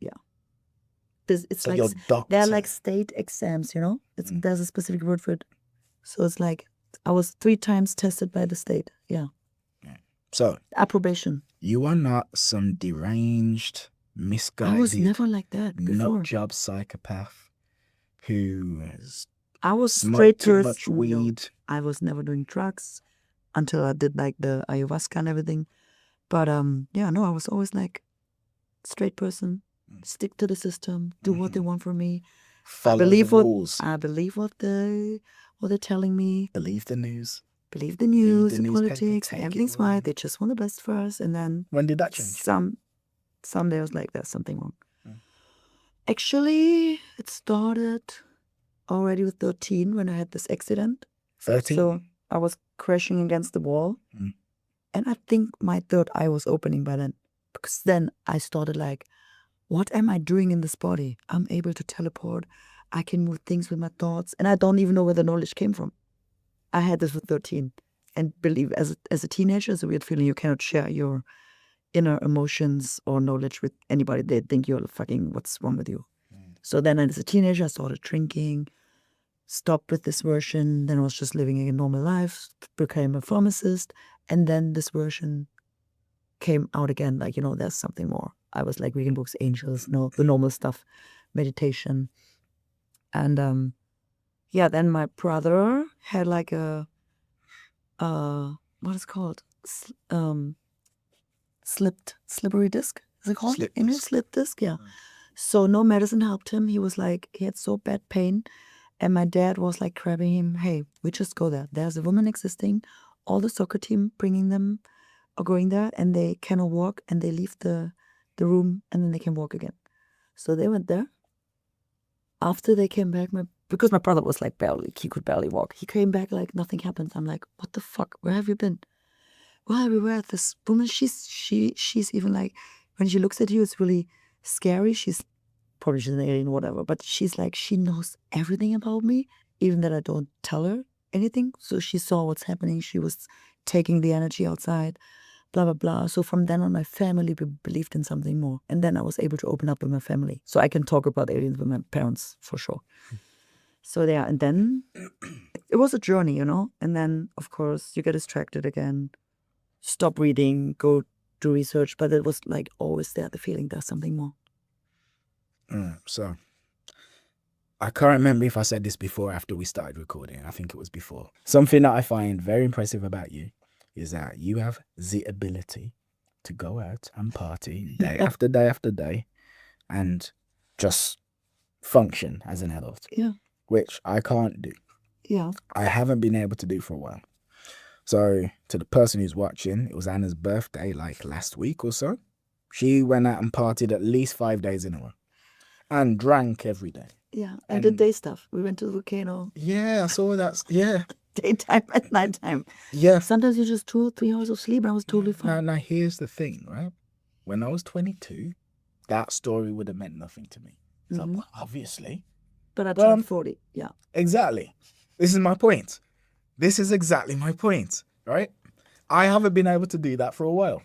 So like you're doctor. they're like state exams, there's a specific word for it. So it's like I was 3 times tested by the state. Yeah. So approbation. You are not some deranged, misguided, I was never like that before. nut job psychopath who has I was smoked too much weed. I was never doing drugs until I did like the ayahuasca and everything. But I was always like straight person, stick to the system, do what they want from me. Follow the rules. I believe what they're telling me. Believe the news. Believe the news, the politics, everything's right. They just want the best for us. And then when did that change? Someday I was like, there's something wrong. Actually, it started already with 13 when I had this accident. 13? So I was crashing against the wall. And I think my third eye was opening by then. Because then I started like, what am I doing in this body? I'm able to teleport. I can move things with my thoughts. And I don't even know where the knowledge came from. I had this with 13. And believe, as a teenager, it's a weird feeling. You cannot share your inner emotions or knowledge with anybody. They think you're fucking, what's wrong with you? So then as a teenager, I started drinking, stopped with this version. Then I was just living a normal life, became a pharmacist. And then this version came out again. Like, there's something more. I was like reading books, angels, the normal stuff, meditation. And then my brother had like a what is it called? Slippery disc. Is it called? Slip disc, yeah. So no medicine helped him. He was like, he had so bad pain. And my dad was like grabbing him, hey, we just go there. There's a woman existing. All the soccer team bringing them are going there and they cannot walk and they leave the room and then they can walk again. So they went there. After they came back, because my brother was like he could barely walk. He came back like nothing happened. I'm like, what the fuck? Where have you been? Well, we were at this woman. She's even like, when she looks at you, it's really scary. She's an alien or whatever. But she's like, she knows everything about me, even that I don't tell her anything. So she saw what's happening. She was taking the energy outside, blah, blah, blah. So from then on, my family believed in something more. And then I was able to open up with my family. So I can talk about aliens with my parents for sure. So yeah, and then it was a journey, And then, of course, you get distracted again, stop reading, go do research. But it was like always there, the feeling there's something more. So I can't remember if I said this before or after we started recording. I think it was before. Something that I find very impressive about you is that you have the ability to go out and party day after day after day and just function as an adult. Yeah. Which I can't do. Yeah. I haven't been able to do for a while. So to the person who's watching, it was Anna's birthday like last week or so. She went out and partied at least 5 days in a row and drank every day. Yeah, and did day stuff. We went to the volcano. Yeah, I saw that. Yeah. Daytime and nighttime. Yeah. Sometimes you just 2 or 3 hours of sleep. I was totally fine. Now here's the thing, right? When I was 22, that story would have meant nothing to me. So well, obviously. But I turned 40, yeah. Exactly. This is my point. This is exactly my point, right? I haven't been able to do that for a while.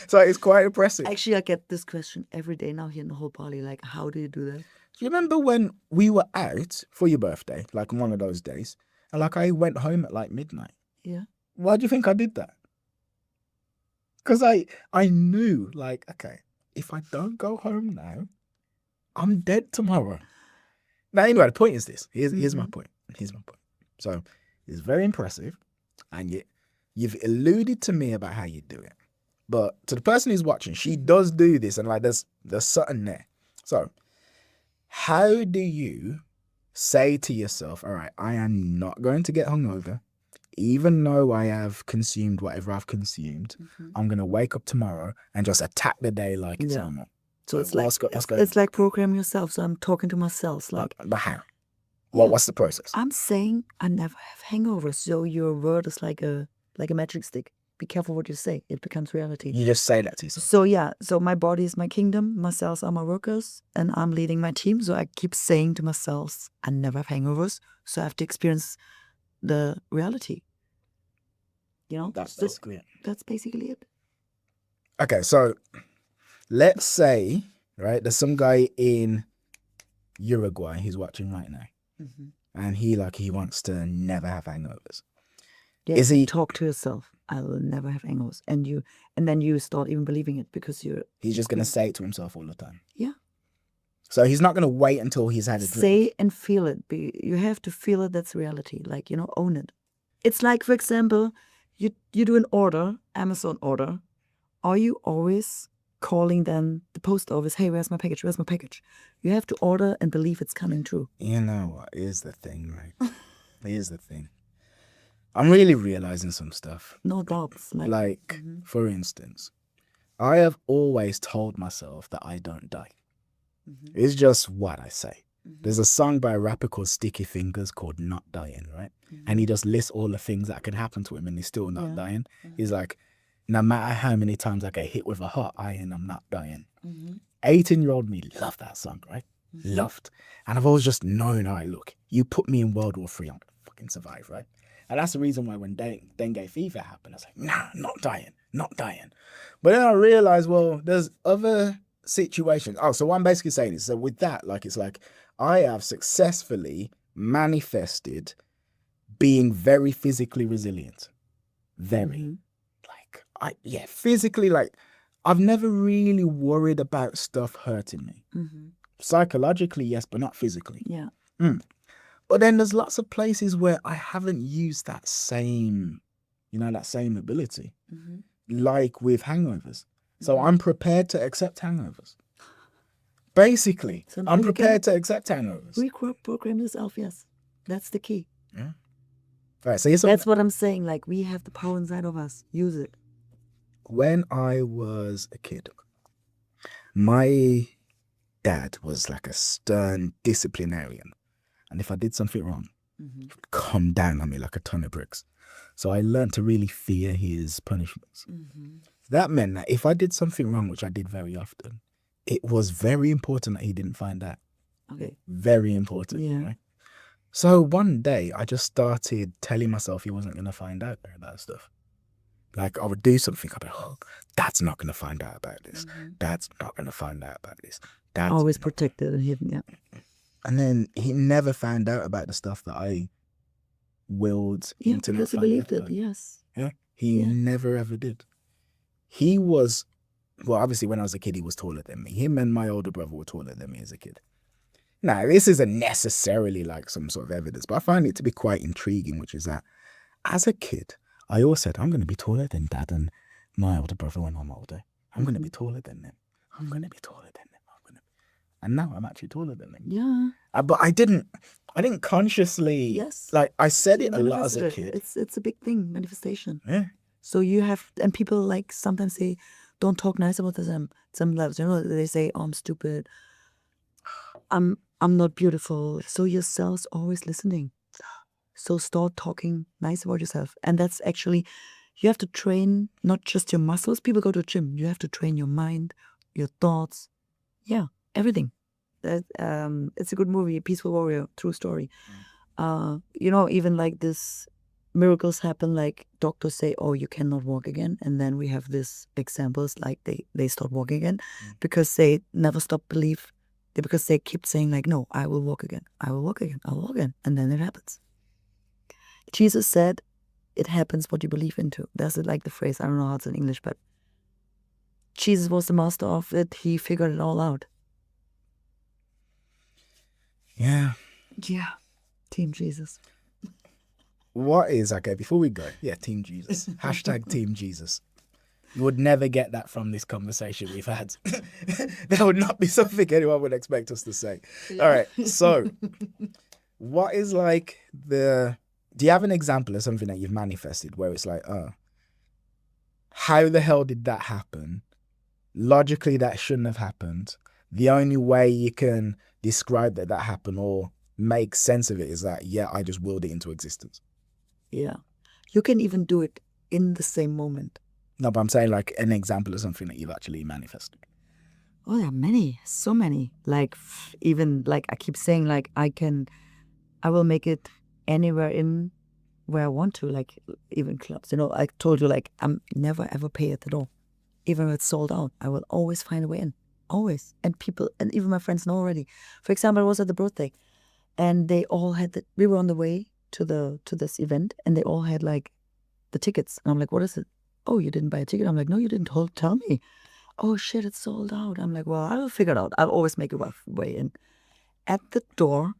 So it's quite impressive. Actually, I get this question every day now here in the whole Bali. Like, how do you do that? Do you remember when we were out for your birthday, like one of those days, and like I went home at like midnight? Yeah. Why do you think I did that? Because I knew, like, okay, if I don't go home now, I'm dead tomorrow. Now, anyway, the point is this. Here's my point. Here's my point. So it's very impressive, and you've alluded to me about how you do it. But to the person who's watching, she does do this, and like there's something there. So how do you say to yourself, all right, I am not going to get hungover, even though I have consumed whatever I've consumed. I'm going to wake up tomorrow and just attack the day like it's normal. So it's like program yourself. So I'm talking to myself. Like, but how? What's the process? I'm saying I never have hangovers. So your word is like a magic stick. Be careful what you say. It becomes reality. You just say that to yourself. So yeah. So my body is my kingdom. My cells are my workers, and I'm leading my team. So I keep saying to myself, I never have hangovers. So I have to experience the reality. You know, that's basically it. That's basically it. Okay, so let's say, right, there's some guy in Uruguay who's watching right now, and he wants to never have hangovers. Yeah, is he talk to yourself? I will never have hangovers, and then you start even believing it because he's just gonna say it to himself all the time. Yeah. So he's not gonna wait until he's had a drink. Say and feel it. You have to feel it. That's reality. Like, you know, own it. It's like, for example, you do an order, Amazon order. Are you always calling then the post office, hey, where's my package? Where's my package? You have to order and believe it's coming true. You know what? Here's the thing, right? Here's the thing. I'm really realizing some stuff. No doubts. Like for instance, I have always told myself that I don't die. It's just what I say. There's a song by a rapper called Sticky Fingers called Not Dying, right? And he just lists all the things that can happen to him and he's still not dying. He's like, no matter how many times I get hit with a hot iron, I'm not dying. 18-year-old me loved that song, right? Loved. And I've always just known, all right, look, you put me in World War III, I'm going to fucking survive, right? And that's the reason why when dengue fever happened, I was like, nah, not dying. But then I realized, well, there's other situations. Oh, so what I'm basically saying is, so with that, like, it's like, I have successfully manifested being very physically resilient. Very. Physically, like, I've never really worried about stuff hurting me. Psychologically, yes, but not physically. Yeah. But then there's lots of places where I haven't used that same ability, like with hangovers. So I'm prepared to accept hangovers. Basically, so I'm prepared to accept hangovers. Reprogram yourself, yes. That's the key. Yeah. All right, so that's what I'm saying. Like, we have the power inside of us. Use it. When I was a kid, my dad was like a stern disciplinarian. And if I did something wrong, he would come down on me like a ton of bricks. So I learned to really fear his punishments. That meant that if I did something wrong, which I did very often, it was very important that he didn't find out. Okay. Very important. Yeah. Right? So one day I just started telling myself he wasn't going to find out about stuff. Like, I would do something, I'd be like, oh, Dad's not going to find out about this. Dad's not going to find out about this. Dad's always protected and hidden, yeah. And then he never found out about the stuff that I willed him to not find out. Yeah, because he believed it, yes. Yeah, he never ever did. He was, well, obviously when I was a kid, he was taller than me. Him and my older brother were taller than me as a kid. Now, this isn't necessarily like some sort of evidence, but I find it to be quite intriguing, which is that as a kid, I always said, I'm going to be taller than Dad and my older brother when I'm older. I'm going to be taller than them. I'm going to be taller than them. And now I'm actually taller than them. Yeah. But I didn't consciously, like, I said it a lot as a kid. It's a big thing, manifestation. Yeah. So you have, and people like sometimes say, don't talk nice about them. Some levels, you know, they say, oh, I'm stupid. I'm not beautiful. So your cell's always listening. So start talking nice about yourself. And that's actually, you have to train not just your muscles. People go to the gym. You have to train your mind, your thoughts. Yeah, everything. It's a good movie, Peaceful Warrior, true story. You know, even like this miracles happen, like doctors say, oh, you cannot walk again. And then we have these examples like they start walking again because they never stop belief. Because they keep saying like, no, I will walk again. I will walk again. I'll walk again. And then it happens. Jesus said, it happens what you believe into. That's like the phrase. I don't know how it's in English, but Jesus was the master of it. He figured it all out. Yeah. Yeah. Team Jesus. What is, okay, before we go, Team Jesus. Hashtag Team Jesus. You would never get that from this conversation we've had. That would not be something anyone would expect us to say. Yeah. All right, so what is like do you have an example of something that you've manifested where it's like, how the hell did that happen? Logically, that shouldn't have happened. The only way you can describe that happened or make sense of it is that, I just willed it into existence. Yeah. You can even do it in the same moment. No, but I'm saying like an example of something that you've actually manifested. Oh, there are many, so many. Like even like I keep saying like I will make it anywhere in where I want to, like even clubs. I told you like I'm never ever pay it at all. Even if it's sold out, I will always find a way in. Always. And people, and even my friends know already. For example, I was at the birthday and they all had we were on the way to this event and they all had like the tickets. And I'm like, what is it? Oh, you didn't buy a ticket? I'm like, no, you didn't tell me. Oh shit, it's sold out. I'm like, well, I will figure it out. I'll always make a way in. At the door,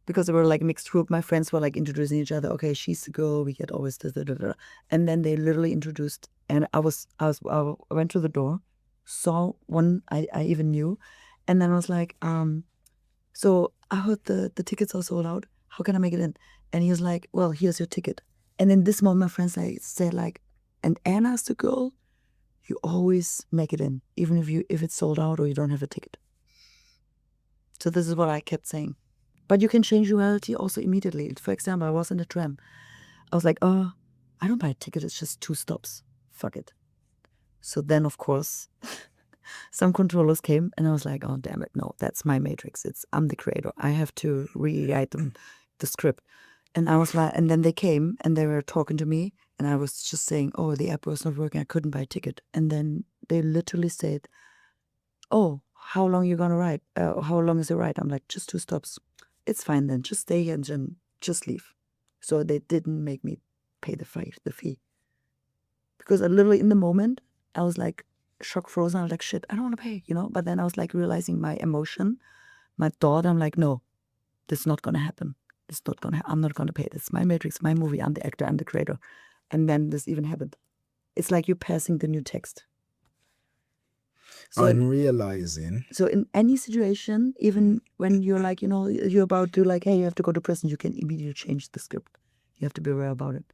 because they were like a mixed group, my friends were like introducing each other. Okay, she's the girl, we get always da, da, da, da. And then they literally introduced, and I went to the door, saw one I even knew, and then I was like, so I heard the tickets are sold out. How can I make it in? And he was like, well, here's your ticket. And in this moment, my friends said like, and Anna's the girl, you always make it in, even if it's sold out or you don't have a ticket. So this is what I kept saying. But you can change your reality also immediately. For example, I was in a tram. I was like, I don't buy a ticket. It's just 2 stops. Fuck it. So then, of course, some controllers came and I was like, oh, damn it. No, that's my matrix. I'm the creator. I have to rewrite the script. And I was like, and then they came and they were talking to me and I was just saying, oh, the app was not working. I couldn't buy a ticket. And then they literally said, oh, how long are you going to ride? How long is the ride? I'm like, just 2 stops. It's fine then. Just stay and then just leave. So they didn't make me pay the fee. Because I literally in the moment, I was like shock frozen. I was like, shit, I don't want to pay, But then I was like realizing my emotion, my thought. I'm like, no, this is not going to happen. It's not going to I'm not going to pay. It's my matrix, my movie. I'm the actor, I'm the creator. And then this even happened. It's like you're passing the new text. So I'm realizing. So in any situation, even when you're like, you're about to like, hey, you have to go to prison, you can immediately change the script. You have to be aware about it.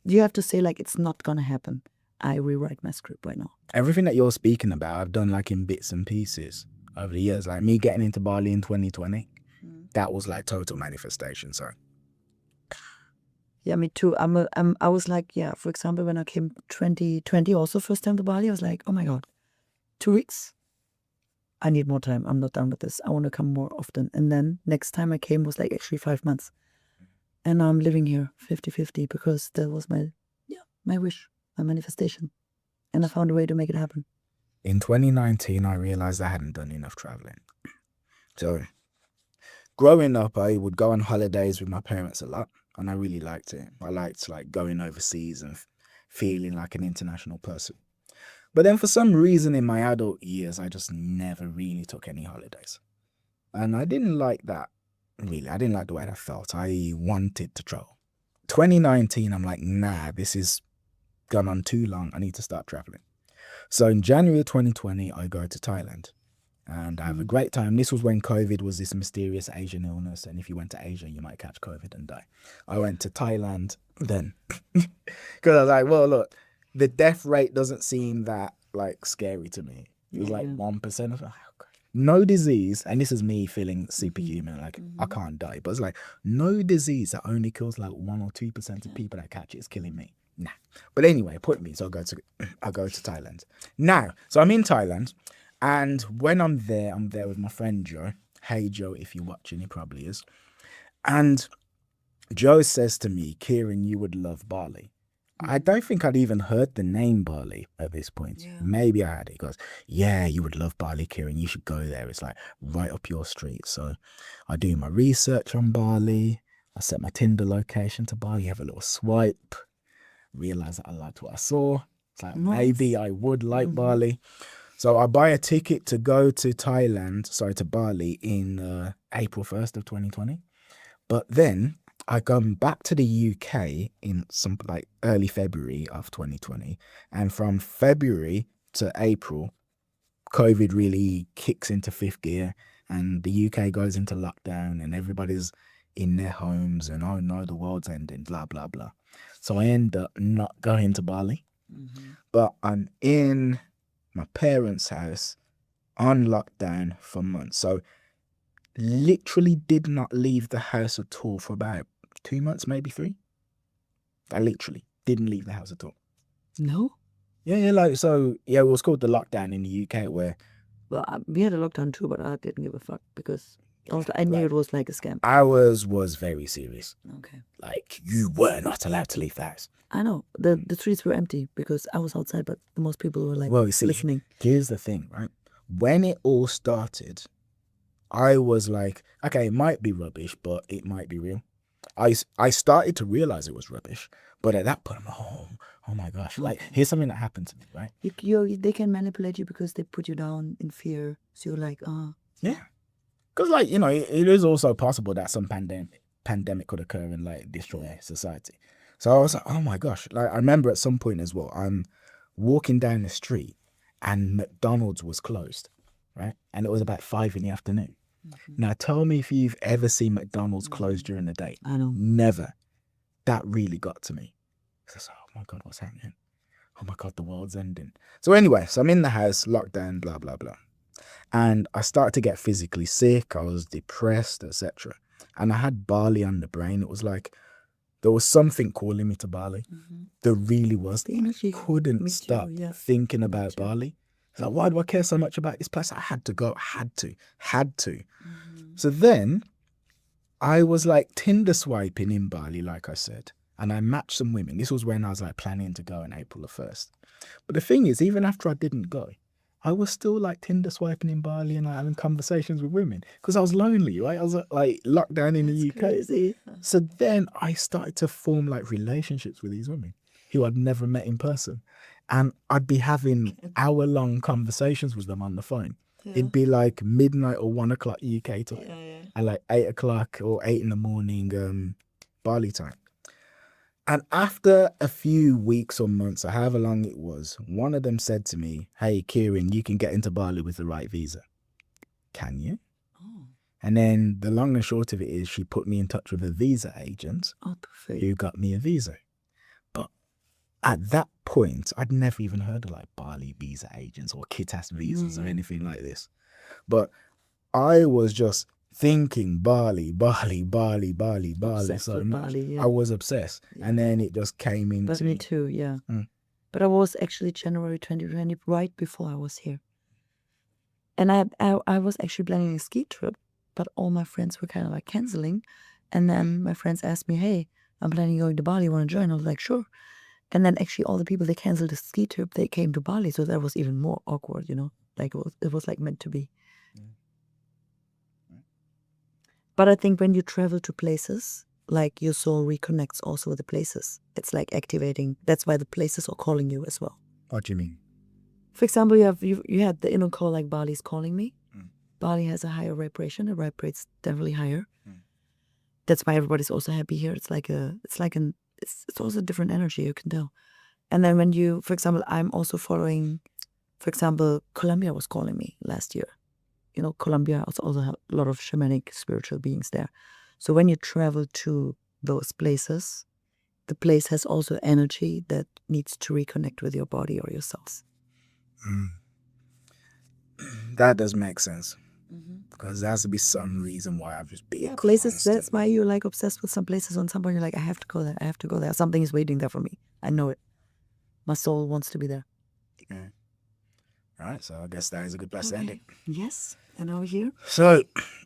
You have to say like, it's not going to happen. I rewrite my script right now. Everything that you're speaking about, I've done like in bits and pieces over the years. Like me getting into Bali in 2020, that was like total manifestation. So. Yeah, me too. I was like, for example, when I came 2020, also first time to Bali, I was like, oh my God, 2 weeks? I need more time. I'm not done with this. I want to come more often. And then next time I came was like actually 5 months. And I'm living here 50-50 because that was my wish, my manifestation. And I found a way to make it happen. In 2019, I realized I hadn't done enough traveling. So growing up, I would go on holidays with my parents a lot. And I really liked it. I liked like going overseas and feeling like an international person. But then for some reason in my adult years, I just never really took any holidays. And I didn't like that, really. I didn't like the way that felt. I wanted to travel. 2019, I'm like, nah, this is gone on too long. I need to start traveling. So in January 2020, I go to Thailand. And I have a great time. This was when COVID was this mysterious Asian illness. And if you went to Asia, you might catch COVID and die. I went to Thailand then. Because I was like, well, look, the death rate doesn't seem that like scary to me. It was like 1% of no disease. And this is me feeling superhuman. Like I can't die. But it's like no disease that only kills like 1 or 2% of people that catch it is killing me. Nah. But anyway, I go to Thailand. Now, so I'm in Thailand. And when I'm there with my friend Joe. Hey, Joe, if you're watching, he probably is. And Joe says to me, Kieran, you would love Bali. I don't think I'd even heard the name Bali at this point. Yeah. Maybe I had it. He goes, yeah, you would love Bali, Kieran. You should go there. It's like right up your street. So I do my research on Bali. I set my Tinder location to Bali. Have a little swipe. Realize that I liked what I saw. It's like, maybe I would like Bali. So I buy a ticket to go to Bali in April 1st of 2020. But then I come back to the UK in some like early February of 2020. And from February to April, COVID really kicks into fifth gear and the UK goes into lockdown and everybody's in their homes and oh no, the world's ending, blah, blah, blah. So I end up not going to Bali, but I'm in my parents' house on lockdown for months. So literally did not leave the house at all for about 2 months, maybe 3. I literally didn't leave the house at all. No? Yeah, it was called the lockdown in the UK where... Well, we had a lockdown too, but I didn't give a fuck because I knew it was like a scam. Ours was very serious. Okay. Like, you were not allowed to leave the house. I know. The streets were empty because I was outside, but most people were like listening. Here's the thing, right? When it all started, I was like, okay, it might be rubbish, but it might be real. I started to realize it was rubbish, but at that point, I'm like, oh my gosh. Like, here's something that happened to me, right? They can manipulate you because they put you down in fear. So you're like, Yeah. Because, like, you know, it is also possible that some pandemic could occur and, like, destroy society. So I was like, oh my gosh. Like, I remember at some point as well, I'm walking down the street and McDonald's was closed, right? And it was about 5 p.m. Now, tell me if you've ever seen McDonald's closed during the day. I know. Never. That really got to me. I was like, oh my God, what's happening? Oh my God, the world's ending. So anyway, so I'm in the house, lockdown, blah, blah, blah. And I started to get physically sick. I was depressed, etc. And I had Bali on the brain. It was like there was something calling me to Bali. There really was. I couldn't stop thinking about Bali. I was like, why do I care so much about this place? I had to go. Had to. So then I was like Tinder swiping in Bali, like I said. And I matched some women. This was when I was like planning to go on April the 1st. But the thing is, even after I didn't go, I was still like Tinder swiping in Bali and like having conversations with women because I was lonely, right? I was like locked down in the UK. Crazy. So then I started to form like relationships with these women who I'd never met in person. And I'd be having hour-long conversations with them on the phone. Yeah. It'd be like midnight or 1 o'clock UK time. And like 8 o'clock or 8 in the morning Bali time. And after a few weeks or months, or however long it was, one of them said to me, hey, Kieran, you can get into Bali with the right visa. Can you? Oh. And then the long and short of it is she put me in touch with a visa agent who got me a visa. But at that point, I'd never even heard of like Bali visa agents or kit-ass visas or anything like this. But I was just thinking Bali so much. Bali, I was obsessed. Yeah. And then it just came into... But me too, yeah. But I was actually January 2020, right before I was here. And I was actually planning a ski trip, but all my friends were kind of like canceling. And then my friends asked me, hey, I'm planning going to Bali, want to join? I was like, sure. And then actually all the people, they canceled the ski trip, they came to Bali. So that was even more awkward, you know? Like it was like meant to be. But I think when you travel to places, like your soul reconnects also with the places. It's like activating. That's why the places are calling you as well. What do you mean? For example, you had the inner call like Bali's calling me. Bali has a higher vibration. It vibrates definitely higher. That's why everybody's also happy here. It's also a different energy, you can tell. And then when you, for example, I'm also following, for example, Colombia was calling me last year. You know, Colombia also have a lot of shamanic spiritual beings there. So when you travel to those places, the place has also energy that needs to reconnect with your body or yourselves. That does make sense. Because there has to be some reason why I've just been places. That's why you're like obsessed with some places. On some point, you're like, I have to go there. Something is waiting there for me. I know it. My soul wants to be there. Yeah. Right, so I guess that is a good place to end it. Yes, and over here. So,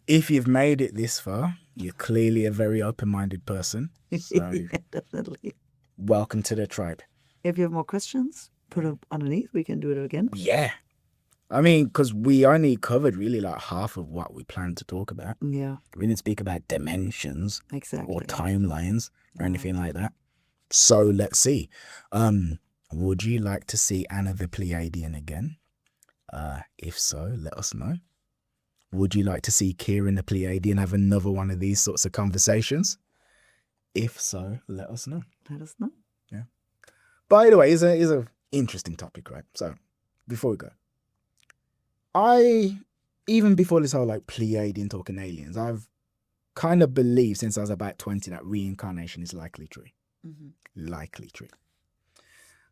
if you've made it this far, you're clearly a very open-minded person. So, Definitely. welcome to the tribe. If you have more questions, put it underneath. We can do it again. Yeah. I mean, because we only covered really like half of what we planned to talk about. Yeah, We didn't speak about dimensions exactly. or timelines or anything like that. So let's see. Would you like to see Anna the Pleiadian again? If so, let us know. Would you like to see Kieran the Pleiadian have another one of these sorts of conversations? If so, let us know. Let us know. Yeah. By the way, it's a interesting topic, right? So before we go, even before this whole like Pleiadian talking aliens, I've kind of believed since I was about 20 that reincarnation is likely true. Likely true.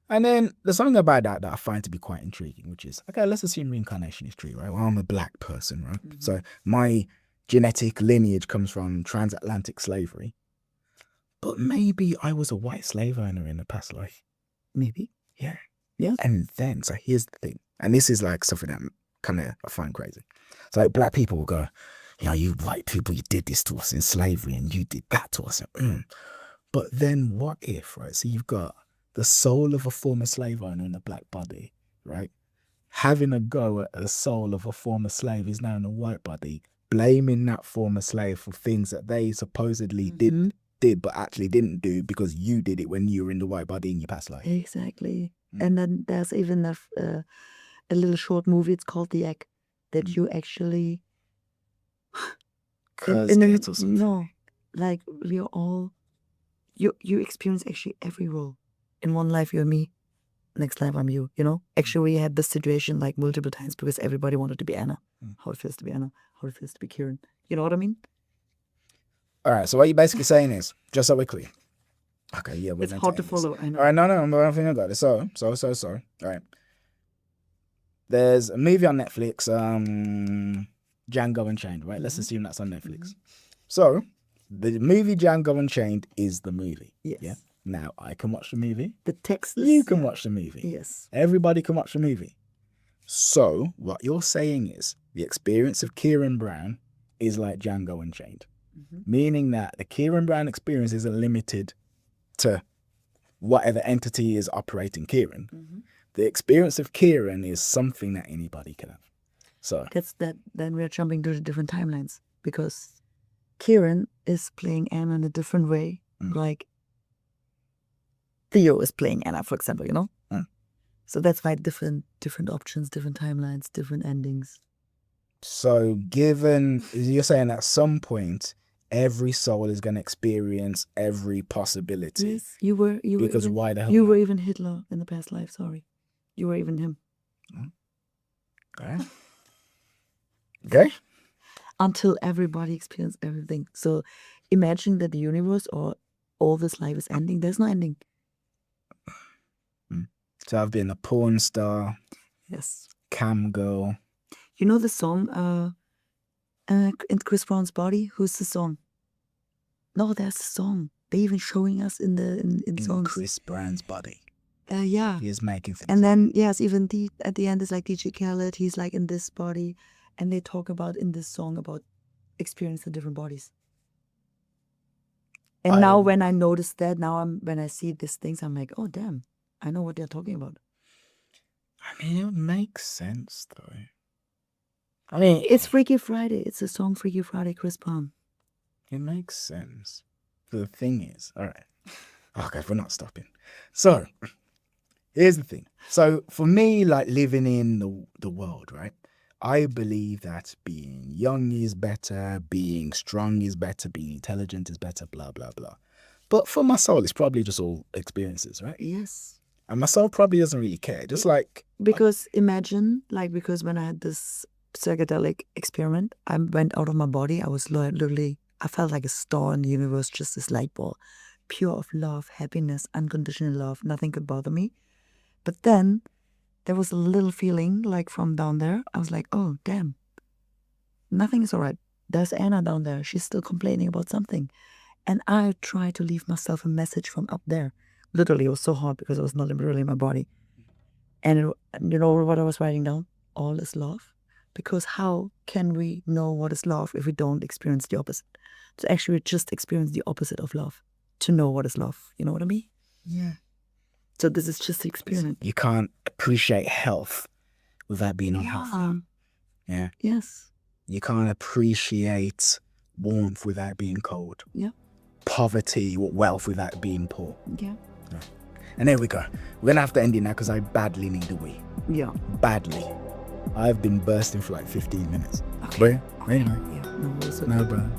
And then there's something about that I find to be quite intriguing, which is, okay, let's assume reincarnation is true, right? Well, I'm a black person, right? So my genetic lineage comes from transatlantic slavery. But maybe I was a white slave owner in a past life. Maybe. Yeah. Yeah. And then, so here's the thing. And this is like something that kind of I find crazy. So like black people will go, you know, you white people, you did this to us in slavery and you did that to us. But then what if, right? So you've got the soul of a former slave owner in a black body, right? Having a go at the soul of a former slave is now in a white body, blaming that former slave for things that they supposedly did but actually didn't do because you did it when you were in the white body in your past life. Exactly. And then there's even a little short movie, it's called The Egg, that you actually... No, like we are all... You experience actually every role. In one life, you're me. Next life, I'm you, you know? Actually, we had this situation like multiple times because everybody wanted to be Anna. How it feels to be Anna. How it feels to be Kieran. You know what I mean? All right, so what you're basically saying is, just so we're clear. Okay, yeah, we're It's hard to follow, I know. All right, no, I think I got it. So. All right. There's a movie on Netflix, Django Unchained, right? Let's assume that's on Netflix. So, the movie Django Unchained is the movie. Yes. Yeah. Now, I can watch the movie. The text is... You can watch the movie. Yes. Everybody can watch the movie. So, what you're saying is, the experience of Kieran Brown is like Django Unchained. Meaning that the Kieran Brown experience isn't limited to whatever entity is operating Kieran. The experience of Kieran is something that anybody can have. So then we're jumping to the different timelines because Kieran is playing Anna in a different way. Like Theo is playing Anna, for example, you know? So that's why different options, different timelines, different endings. So given, you're saying at some point, every soul is going to experience every possibility. Yes, you were because even, why the hell? You were even Hitler in the past life. Sorry, you were even him. Okay. Until everybody experienced everything. So, imagine that the universe or all this life is ending. There's no ending. So I've been a porn star. Yes. Cam girl. You know the song? In Chris Brown's Body. Who's the song? No, there's the song. They even showing us in songs. Chris Brown's Body. Yeah. He is making things. And then yes, even at the end is like DJ Khaled. He's like in this body, and they talk about in this song about experiencing different bodies. And now when I notice that, when I see these things, I'm like, oh damn, I know what they're talking about. I mean, it makes sense though. I mean, it's Freaky Friday. It's a song Freaky Friday, Chris Brown. It makes sense. The thing is, all right. Okay, we're not stopping. So, here's the thing. So, for me, like living in the world, right? I believe that being young is better, being strong is better, being intelligent is better, blah, blah, blah. But for my soul, it's probably just all experiences, right? Yes. And my soul probably doesn't really care. Just like... Because imagine, like, because when I had this psychedelic experiment, I went out of my body. I was literally, I felt like a star in the universe, just this light ball. Pure of love, happiness, unconditional love. Nothing could bother me. But then there was a little feeling like from down there. I was like, oh, damn. Nothing is all right. There's Anna down there. She's still complaining about something. And I tried to leave myself a message from up there. Literally, it was so hard because I was not really in my body. And you know what I was writing down? All is love. Because how can we know what is love if we don't experience the opposite? To actually just experience the opposite of love, to know what is love. You know what I mean? Yeah. So this is just the experience. You can't appreciate health without being unhealthy. Yeah. Yes. You can't appreciate warmth without being cold. Yeah. Poverty, wealth without being poor. Yeah. And there we go. We're going to have to end it now because I badly need a wee. Yeah. Badly. I've been bursting for like 15 minutes. Okay. But, anyway. Yeah. No, No, bro.